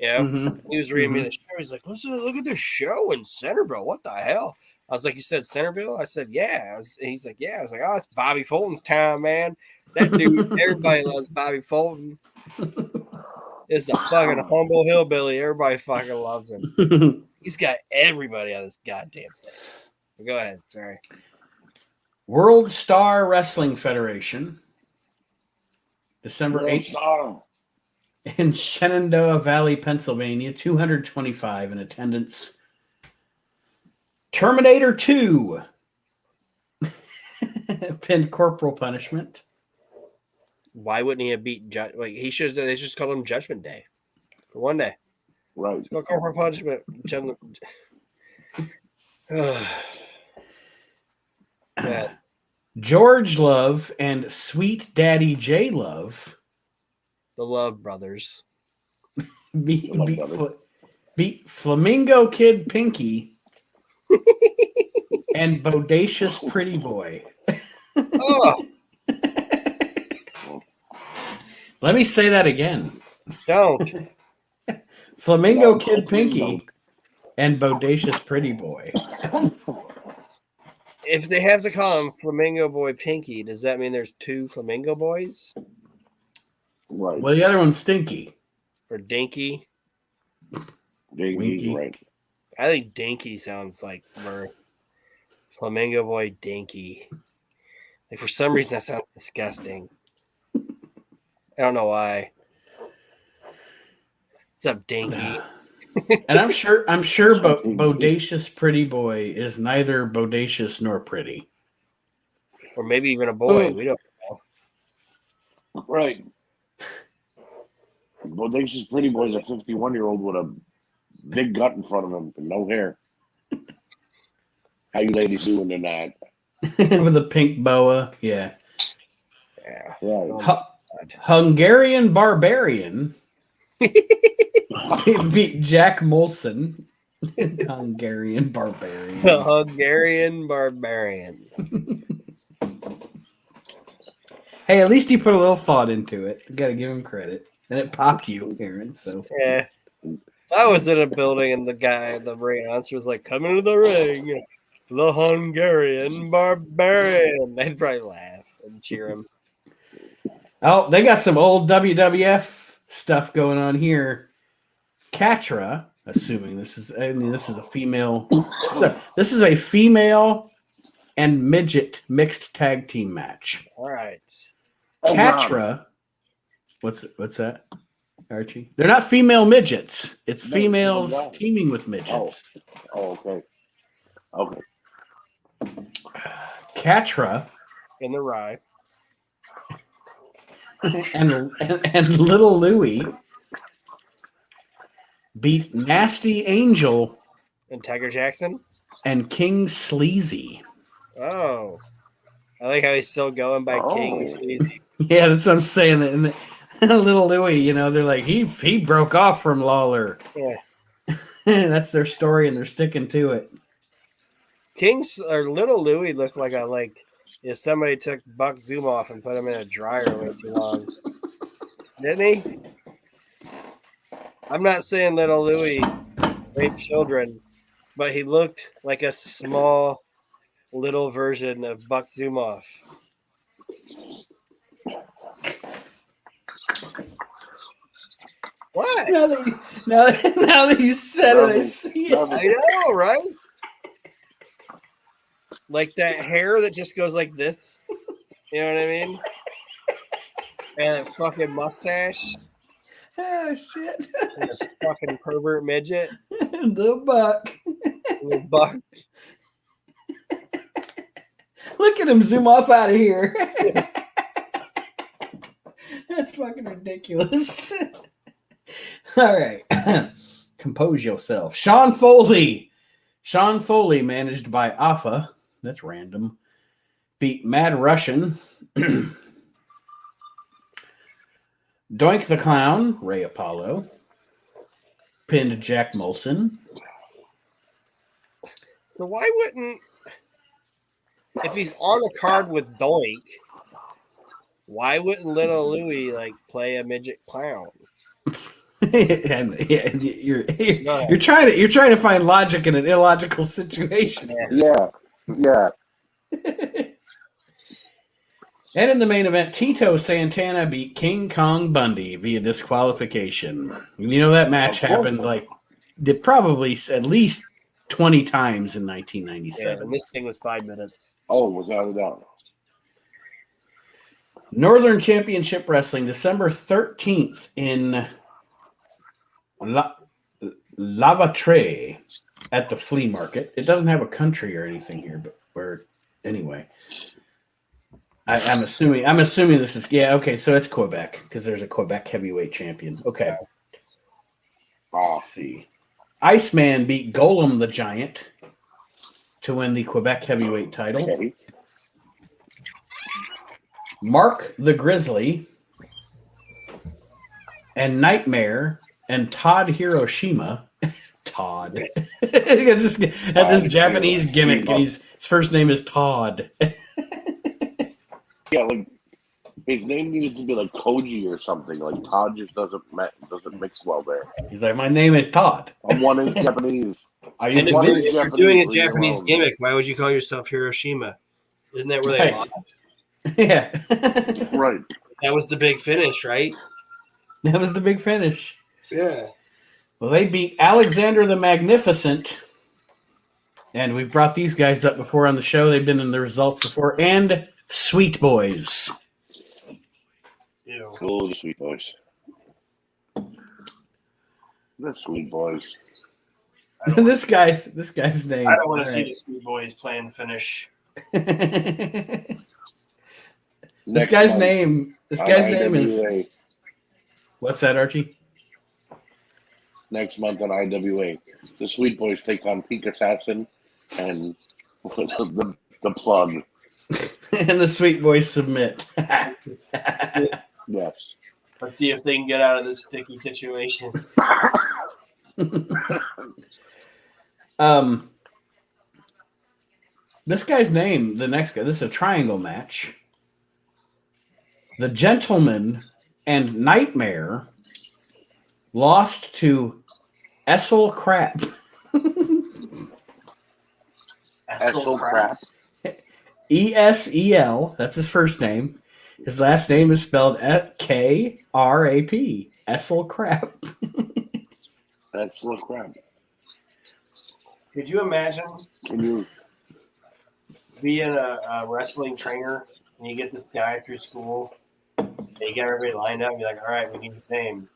[SPEAKER 3] Yeah. He was reading me the show. He's like, listen, look at this show in Centerville. What the hell? I was like, you said Centerville? I said, yeah. He's like, yeah. I was like, oh, it's Bobby Fulton's town, man. That dude, everybody loves Bobby Fulton. It's a fucking humble hillbilly. Everybody fucking loves him. He's got everybody on this goddamn thing. But go ahead. Sorry.
[SPEAKER 1] World Star Wrestling Federation. December 8th. In Shenandoah Valley, Pennsylvania. 225 in attendance. Terminator 2. Pinned corporal punishment.
[SPEAKER 3] Why wouldn't he have beat they just called him Judgment Day for one day.
[SPEAKER 2] Right.
[SPEAKER 3] Go corporal punishment.
[SPEAKER 1] George Love and Sweet Daddy J Love.
[SPEAKER 3] The Love Brothers.
[SPEAKER 1] Beat Flamingo Kid Pinky and Bodacious Pretty Boy.
[SPEAKER 3] Oh.
[SPEAKER 1] Let me say that again.
[SPEAKER 3] Don't.
[SPEAKER 1] Flamingo Kid Pinky and Bodacious Pretty Boy.
[SPEAKER 3] If they have to call him Flamingo Boy Pinky, does that mean there's two Flamingo Boys?
[SPEAKER 2] Right.
[SPEAKER 1] Well, the other one's Stinky.
[SPEAKER 3] Or Dinky?
[SPEAKER 2] Dinky, right.
[SPEAKER 3] I think Dinky sounds like worse. Flamingo Boy Dinky. Like for some reason that sounds disgusting. I don't know why. What's up, Dinky?
[SPEAKER 1] And I'm sure Bodacious Pretty Boy is neither bodacious nor pretty.
[SPEAKER 3] Or maybe even a boy. We don't know.
[SPEAKER 2] Right. Bodacious Pretty Boy's a 51-year-old with a big gut in front of him and no hair. How you ladies doing tonight?
[SPEAKER 1] With a pink boa. Yeah.
[SPEAKER 3] Yeah.
[SPEAKER 1] Hungarian Barbarian beat Jack Molson. Hungarian Barbarian.
[SPEAKER 3] The Hungarian Barbarian.
[SPEAKER 1] Hey, at least he put a little thought into it. You gotta give him credit. And it popped you, Aaron. So
[SPEAKER 3] yeah. If I was in a building and the ring announcer was like, "Come into the ring, the Hungarian Barbarian," they'd probably laugh and cheer him.
[SPEAKER 1] Oh, they got some old WWF stuff going on here. Katra, assuming this is a female. This is a female and midget mixed tag team match.
[SPEAKER 3] All right.
[SPEAKER 1] Katra, what's that, Archie? They're not female midgets. It's females teaming with midgets.
[SPEAKER 2] Oh, okay. Okay.
[SPEAKER 1] Katra
[SPEAKER 3] In the rye.
[SPEAKER 1] and Little Louie beat Nasty Angel
[SPEAKER 3] And Tiger Jackson?
[SPEAKER 1] and King Sleazy.
[SPEAKER 3] Oh. I like how he's still going by King Sleazy.
[SPEAKER 1] Yeah, that's what I'm saying. And Little Louie, they're like, he broke off from Lawler.
[SPEAKER 3] Yeah.
[SPEAKER 1] That's their story, and they're sticking to it.
[SPEAKER 3] Little Louie looked like if somebody took Buck Zumoff and put him in a dryer way too long. Didn't he? I'm not saying Little Louie raped children, but he looked like a small little version of Buck Zumoff. What?
[SPEAKER 1] Now that you said it, I see it.
[SPEAKER 3] I know, right? Like that hair that just goes like this. You know what I mean? And that fucking mustache.
[SPEAKER 1] Oh, shit.
[SPEAKER 3] And a fucking pervert midget.
[SPEAKER 1] The Buck.
[SPEAKER 3] The Buck.
[SPEAKER 1] Look at him zoom off out of here. That's fucking ridiculous. All right. Compose yourself. Sean Foley, managed by Alpha. That's random. Beat Mad Russian. Doink the Clown, Ray Apollo. Pinned Jack Molson.
[SPEAKER 3] So why wouldn't, if he's on a card with Doink, why wouldn't Little Louie play a midget clown?
[SPEAKER 1] You're trying to find logic in an illogical situation.
[SPEAKER 2] Yeah.
[SPEAKER 1] And in the main event, Tito Santana beat King Kong Bundy via disqualification. That match happened probably at least 20 times in 1997.
[SPEAKER 3] Yeah, and this thing was 5 minutes.
[SPEAKER 2] Oh, without a doubt.
[SPEAKER 1] Northern Championship Wrestling, December 13th in Lavatre at the flea market. It doesn't have a country or anything here, but anyway. I'm assuming this is okay. So it's Quebec because there's a Quebec heavyweight champion. Okay. Let's see. Iceman beat Golem the Giant to win the Quebec heavyweight title.
[SPEAKER 2] Okay.
[SPEAKER 1] Mark the Grizzly and Nightmare and Todd Hiroshima. Todd. This Japanese gimmick, and his first name is Todd.
[SPEAKER 2] Yeah, his name needed to be like Koji or something. Like Todd just doesn't mix well there.
[SPEAKER 1] He's like, my name is Todd.
[SPEAKER 2] I'm one in Japanese.
[SPEAKER 3] If you're doing a Japanese gimmick, why would you call yourself Hiroshima? Isn't that where they lost?
[SPEAKER 1] Yeah.
[SPEAKER 2] Right.
[SPEAKER 3] That was the big finish, right?
[SPEAKER 1] That was the big finish.
[SPEAKER 3] Yeah.
[SPEAKER 1] Well, they beat Alexander the Magnificent And we've brought these guys up before on the show. They've been in the results before. And Sweet Boys.
[SPEAKER 3] Ew.
[SPEAKER 2] Oh, the Sweet Boys. The Sweet Boys.
[SPEAKER 1] this guy's name.
[SPEAKER 3] I don't want to see the Sweet Boys playing finish.
[SPEAKER 1] This guy's name is. What's that, Archie?
[SPEAKER 2] Next month on IWA, the Sweet Boys take on Peak Assassin and the plug.
[SPEAKER 1] And the Sweet Boys submit.
[SPEAKER 2] Yes.
[SPEAKER 3] Let's see if they can get out of this sticky situation.
[SPEAKER 1] This guy's name, the next guy, this is a triangle match. The Gentleman and Nightmare lost to Essel Crap.
[SPEAKER 2] Essel Crap.
[SPEAKER 1] ESEL, that's his first name. His last name is spelled KRAP. Essel Crap.
[SPEAKER 2] Essel Crap.
[SPEAKER 3] Could you imagine
[SPEAKER 2] Can you?
[SPEAKER 3] being a wrestling trainer and you get this guy through school and you get everybody lined up and you're like, all right, we need a name.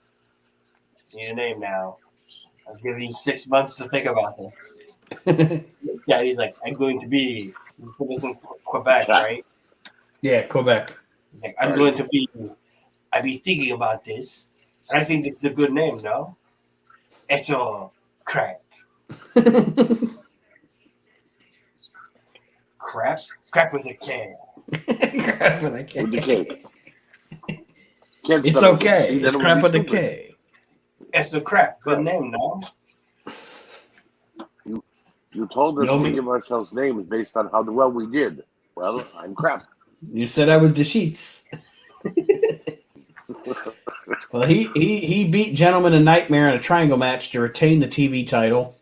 [SPEAKER 3] We need a name now. I'll give you 6 months to think about this. Yeah, he's like, I'm going to be. This is in Quebec, right?
[SPEAKER 1] Yeah, Quebec.
[SPEAKER 3] He's like, I'm going to be. I've been thinking about this, and I think this is a good name, no? Essel Crap. Crap with a K.
[SPEAKER 1] Crap with a K.
[SPEAKER 2] With the K.
[SPEAKER 1] It's okay. It's crap with a K.
[SPEAKER 3] Essel Crap. Good name, no?
[SPEAKER 2] You told us to give ourselves names based on how well we did. Well, I'm Crap.
[SPEAKER 1] You said I was the Sheets. Well, he beat Gentleman and Nightmare in a triangle match to retain the TV title.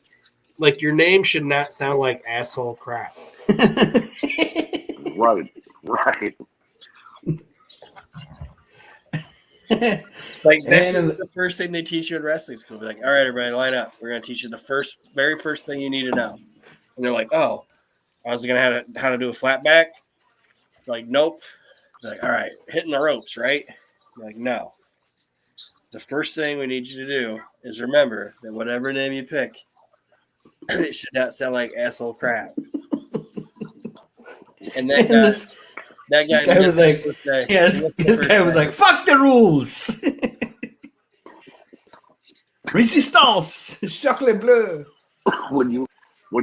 [SPEAKER 3] Like, your name should not sound like Asshole Crap.
[SPEAKER 2] Right.
[SPEAKER 3] Like, that's the first thing they teach you in wrestling school. Be like, all right, everybody, line up. We're going to teach you the very first thing you need to know. And they're like, oh, I was going to have how to do a flat back. Like, nope. They're like, all right, hitting the ropes, right? They're like, no. The first thing we need you to do is remember that whatever name you pick, it should not sound like Asshole Crap. And that guy
[SPEAKER 1] was like, yes, this guy was like, fuck the rules. Resistance, chocolate bleu.
[SPEAKER 2] What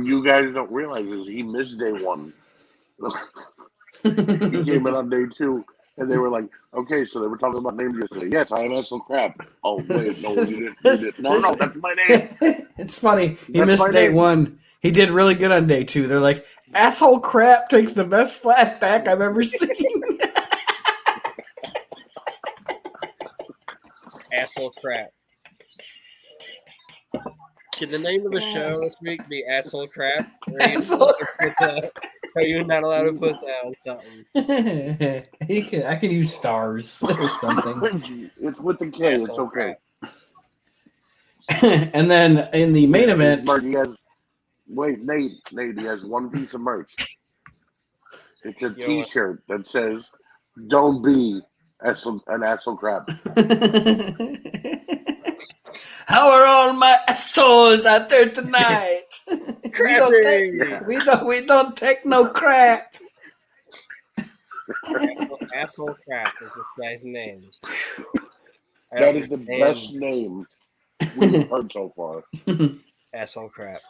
[SPEAKER 2] you guys don't realize is he missed day one. He came in on day two, and they were like, okay, so they were talking about names yesterday. Yes, I am Essel Crap. Oh, wait, no, you didn't. No, that's my name.
[SPEAKER 1] It's funny. He missed day one. He did really good on day two. They're like, Asshole Crap takes the best flat back I've ever seen.
[SPEAKER 3] Asshole Crap. Can the name of the show this week be Asshole Crap? Are you not allowed to put down something?
[SPEAKER 1] I can use stars or something.
[SPEAKER 2] It's with the K. It's okay.
[SPEAKER 1] And then in the main event,
[SPEAKER 2] Nate, he has one piece of merch. It's a T-shirt that says, "Don't be an asshole crap."
[SPEAKER 1] How are all my assholes out there tonight? we don't take no crap.
[SPEAKER 3] Asshole Crap is this guy's name.
[SPEAKER 2] That is the best name we've heard so far.
[SPEAKER 3] Asshole Crap.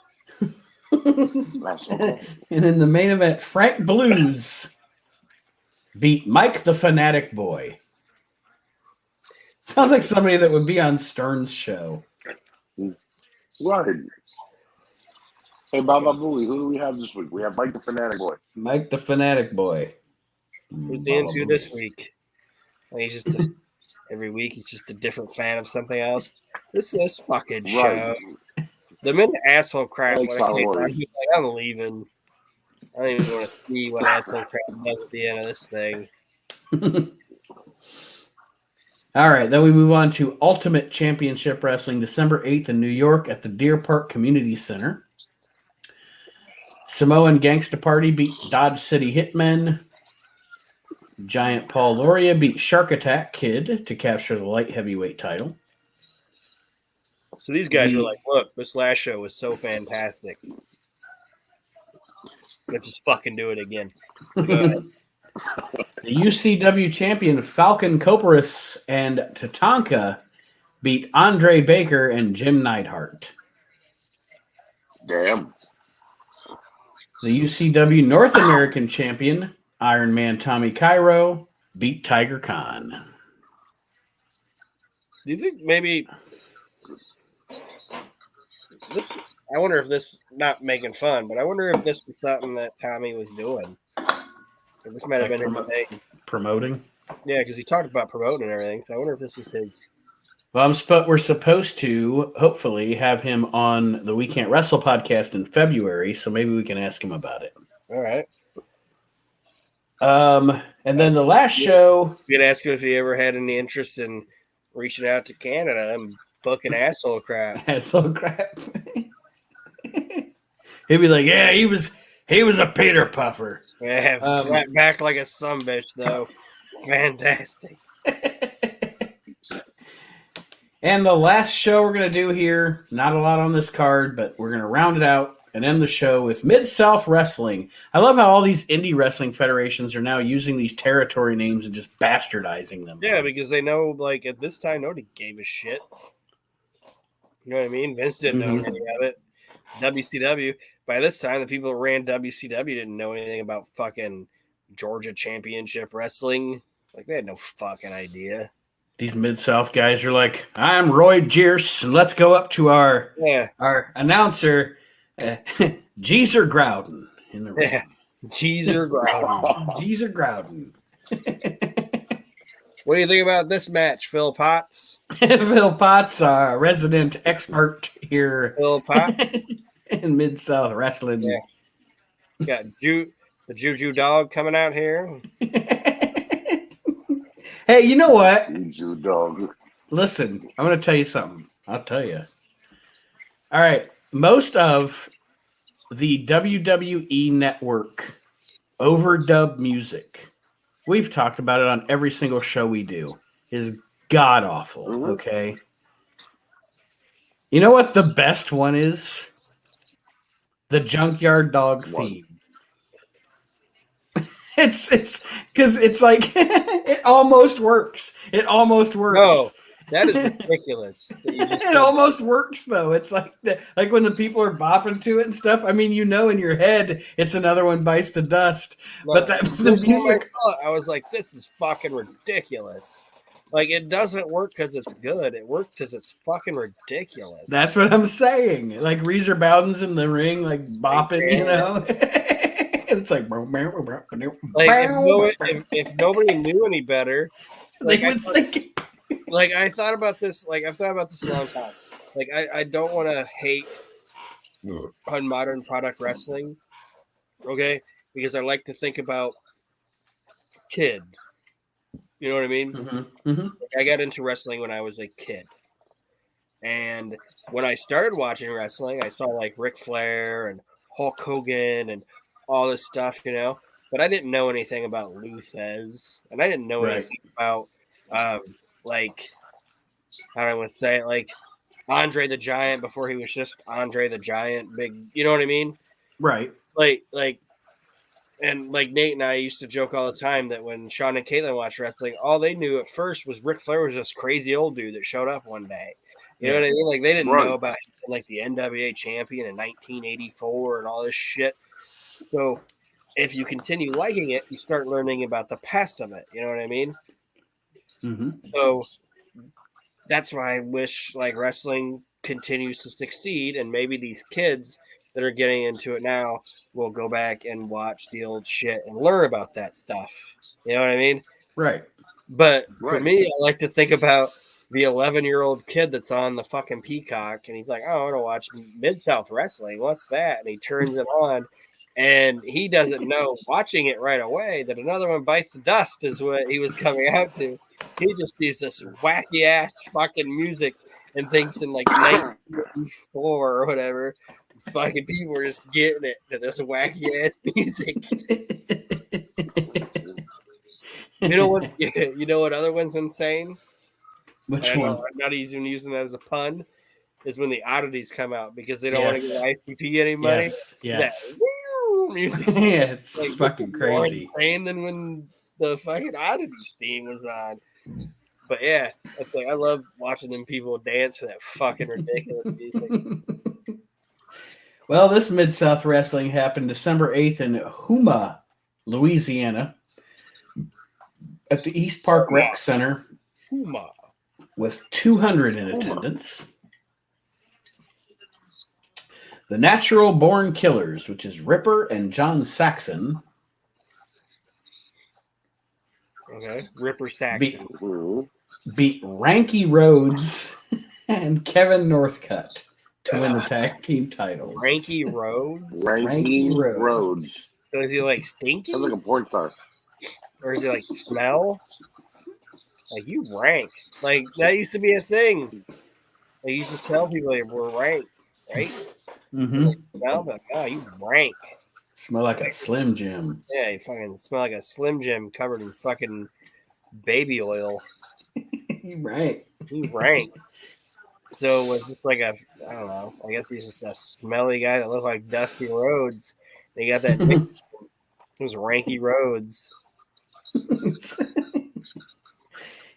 [SPEAKER 1] And in the main event, Frank Blues beat Mike the Fanatic Boy. Sounds like somebody that would be on Stern's show.
[SPEAKER 2] Right. Hey, Baba Booey, who do we have this week? We have Mike the Fanatic Boy.
[SPEAKER 1] Mike the Fanatic Boy.
[SPEAKER 3] Who's he into this week? He's just every week he's just a different fan of something else. This fucking show. The minute Asshole Crap when I came on, he's like, I'm leaving. I don't even want to see what Asshole Crap does at the end of this thing.
[SPEAKER 1] All right, then we move on to Ultimate Championship Wrestling, December 8th in New York at the Deer Park Community Center. Samoan Gangsta Party beat Dodge City Hitmen. Giant Paul Loria beat Shark Attack Kid to capture the light heavyweight title.
[SPEAKER 3] So these guys were like, look, this last show was so fantastic. Let's just fucking do it again. Go ahead.
[SPEAKER 1] The UCW champion Falcon Coporus and Tatanka beat Andre Baker and Jim Neidhart.
[SPEAKER 2] Damn.
[SPEAKER 1] The UCW North American champion Iron Man Tommy Cairo beat Tiger Khan.
[SPEAKER 3] Do you think maybe this? I wonder if this, not making fun, but I wonder if this is something that Tommy was doing. Or this might have been his thing.
[SPEAKER 1] Promoting?
[SPEAKER 3] Yeah, because he talked about promoting and everything. So I wonder if this was his.
[SPEAKER 1] Well, we're supposed to hopefully have him on the We Can't Wrestle podcast in February, so maybe we can ask him about it.
[SPEAKER 3] All right.
[SPEAKER 1] And then the last show,
[SPEAKER 3] you could ask him if he ever had any interest in reaching out to Canada and booking asshole crap.
[SPEAKER 1] Asshole crap. He'd be like, "Yeah, he was a Peter Puffer."
[SPEAKER 3] Yeah, flat back like a sumbitch though. Fantastic.
[SPEAKER 1] And the last show we're going to do here, not a lot on this card, but we're going to round it out and end the show with Mid-South Wrestling. I love how all these indie wrestling federations are now using these territory names and just bastardizing them.
[SPEAKER 3] Yeah, because they know, like, at this time, nobody gave a shit. You know what I mean? Vince didn't know anything of it. WCW, by this time, the people that ran WCW didn't know anything about fucking Georgia Championship Wrestling. Like, they had no fucking idea.
[SPEAKER 1] These Mid-South guys are like, I'm Roy Jeers, and let's go up to our announcer, Jeezer Grouden. In the ring.
[SPEAKER 3] Yeah, Jeezer Grouden.
[SPEAKER 1] Jeezer Grouden.
[SPEAKER 3] What do you think about this match, Phil Potts?
[SPEAKER 1] Phil Potts, our resident expert here.
[SPEAKER 3] Phil Potts?
[SPEAKER 1] In Mid-South Wrestling.
[SPEAKER 3] Yeah. Got the Juju Dog coming out here.
[SPEAKER 1] Hey, you know what?
[SPEAKER 2] Juju Dog.
[SPEAKER 1] Listen, I'm going to tell you something. I'll tell you. All right. Most of the WWE Network overdub music, we've talked about it on every single show we do, is god-awful, okay? You know what the best one is? The Junkyard Dog theme. It's because it's like it almost works. It almost works.
[SPEAKER 3] No, that is ridiculous.
[SPEAKER 1] It almost works though. It's like when the people are bopping to it and stuff. I mean, you know, in your head, it's Another One Bites the Dust.
[SPEAKER 3] No,
[SPEAKER 1] but the music,
[SPEAKER 3] I was like, this is fucking ridiculous. Like, it doesn't work because it's good. It works because it's fucking ridiculous.
[SPEAKER 1] That's what I'm saying. Like Reezer Bowden's in the ring, like bopping, you know. It's like
[SPEAKER 3] if nobody knew any better, like I thought about this. Like I've thought about this a long time. Like I don't want to hate on modern product wrestling, okay? Because I like to think about kids. You know what I mean? Like I got into wrestling when I was a kid, and when I started watching wrestling, I saw like Ric Flair and Hulk Hogan and all this stuff, you know, but I didn't know anything about Luthez, and I didn't know anything about, like, how do I want to say it, like Andre the Giant before he was just Andre the Giant, big, you know what I mean?
[SPEAKER 1] Right.
[SPEAKER 3] And like Nate and I used to joke all the time that when Sean and Caitlin watched wrestling, all they knew at first was Ric Flair was this crazy old dude that showed up one day. You know what I mean? Like they didn't know about like the NWA champion in 1984 and all this shit. So if you continue liking it, you start learning about the past of it. You know what I mean? So that's why I wish like wrestling continues to succeed, and maybe these kids that are getting into it now will go back and watch the old shit and learn about that stuff. You know what I mean?
[SPEAKER 1] Right.
[SPEAKER 3] But for me, I like to think about the 11-year-old kid that's on the fucking Peacock, and he's like, "Oh, I want to watch Mid-South Wrestling. What's that?" And he turns it on. And he doesn't know, watching it right away, that Another One Bites the Dust is what he was coming out to. He just sees this wacky ass fucking music and thinks in like 1984 or whatever These fucking people were just getting it to this wacky ass music. You know what? You know what other one's insane?
[SPEAKER 1] Which one?
[SPEAKER 3] I'm not even using that as a pun. Is when the oddities come out because they don't
[SPEAKER 1] Yes.
[SPEAKER 3] want to give ICP any money.
[SPEAKER 1] Yes.
[SPEAKER 3] That music's
[SPEAKER 1] Yeah, it's
[SPEAKER 3] like,
[SPEAKER 1] fucking
[SPEAKER 3] more
[SPEAKER 1] crazy.
[SPEAKER 3] insane than when the fucking oddities theme was on. But yeah, it's like I love watching them people dance to that fucking ridiculous music.
[SPEAKER 1] Well, this Mid-South Wrestling happened December 8th in Houma, Louisiana, at the East Park Rec Center
[SPEAKER 3] Houma.
[SPEAKER 1] with 200 in attendance. The Natural Born Killers, which is Ripper and John Saxon.
[SPEAKER 3] Okay, Ripper Saxon.
[SPEAKER 1] Beat Ranky Rhodes and Kevin Northcutt to win the tag team titles.
[SPEAKER 3] Ranky Rhodes?
[SPEAKER 2] Ranky Rhodes.
[SPEAKER 3] So is he like stinky?
[SPEAKER 2] Sounds like a porn star.
[SPEAKER 3] Or is he like smell? Like you rank. Like that used to be a thing. They used to tell people they were rank, right?
[SPEAKER 1] Mm-hmm.
[SPEAKER 3] Like smell, like, oh, you rank.
[SPEAKER 1] Smell like a Slim Jim.
[SPEAKER 3] Yeah, you fucking smell like a Slim Jim covered in fucking baby oil.
[SPEAKER 1] You rank.
[SPEAKER 3] You rank. So was this like I don't know. I guess he's just a smelly guy that looked like Dusty Rhodes. They got that. It was Ranky Rhodes.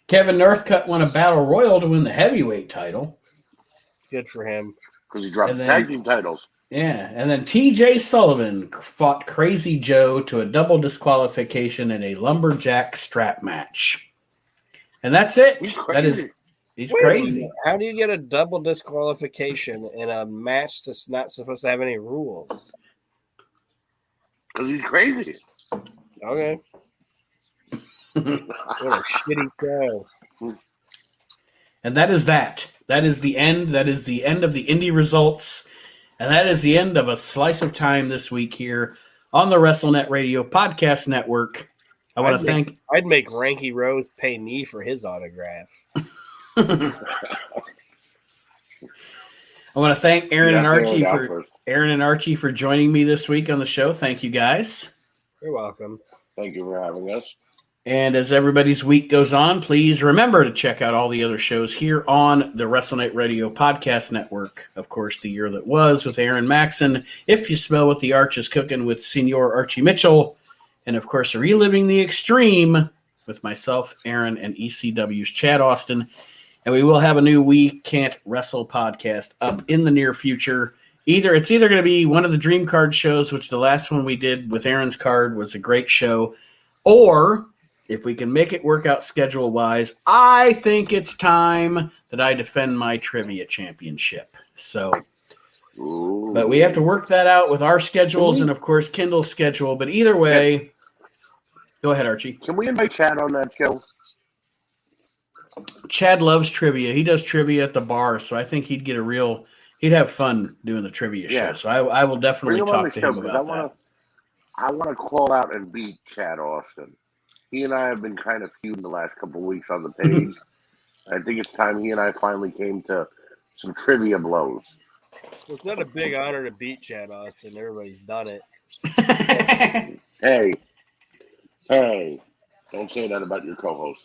[SPEAKER 1] Kevin Northcutt won a battle royal to win the heavyweight title.
[SPEAKER 3] Good for him.
[SPEAKER 2] Because he dropped the tag team titles.
[SPEAKER 1] Yeah, and then TJ Sullivan fought Crazy Joe to a double disqualification in a lumberjack strap match. And that's it. He's crazy.
[SPEAKER 3] How do you get a double disqualification in a match that's not supposed to have any rules?
[SPEAKER 2] Because he's crazy.
[SPEAKER 3] Okay. What a shitty show.
[SPEAKER 1] And that is that. That is the end. That is the end of the indie results. And that is the end of a slice of time this week here on the WrestleNet Radio Podcast Network.
[SPEAKER 3] I'd make Ranky Rose pay me for his autograph.
[SPEAKER 1] I want to thank Aaron and Archie for joining me this week on the show. Thank you guys.
[SPEAKER 3] You're welcome.
[SPEAKER 2] Thank you for having us.
[SPEAKER 1] And as everybody's week goes on, please remember to check out all the other shows here on the WrestleNet Radio Podcast Network. Of course, The Year That Was with Aaron Maxon, If You Smell What the Arch is Cooking with Senior Archie Mitchell, and of course, Reliving the Extreme with myself, Aaron, and ECW's Chad Austin. And we will have a new We Can't Wrestle podcast up in the near future. It's either going to be one of the Dream Card shows, which the last one we did with Aaron's card was a great show, or if we can make it work out schedule-wise, I think it's time that I defend my trivia championship. So, but we have to work that out with our schedules and, of course, Kindle's schedule. But either way, go ahead, Archie.
[SPEAKER 2] Can we invite Chad on that show?
[SPEAKER 1] Chad loves trivia. He does trivia at the bar, so I think he'd have fun doing the trivia show. So I will definitely talk to him about that.
[SPEAKER 2] I want to call out and beat Chad Austin. He and I have been kind of feuding the last couple of weeks on the page. I think it's time he and I finally came to some trivia blows.
[SPEAKER 3] Well, it's not a big honor to beat Chad Austin. Everybody's done it.
[SPEAKER 2] Hey, don't say that about your co-host.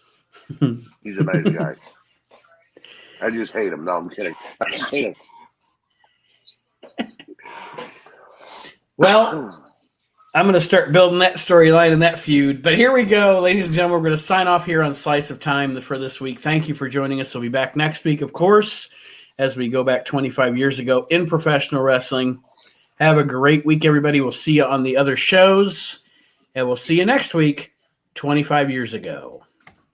[SPEAKER 2] He's a nice guy. I just hate him. No, I'm kidding. I hate him.
[SPEAKER 1] Well, I'm going to start building that storyline and that feud. But here we go, ladies and gentlemen. We're going to sign off here on Slice of Time for this week. Thank you for joining us. We'll be back next week, of course, as we go back 25 years ago in professional wrestling. Have a great week, everybody. We'll see you on the other shows. And we'll see you next week, 25 years ago.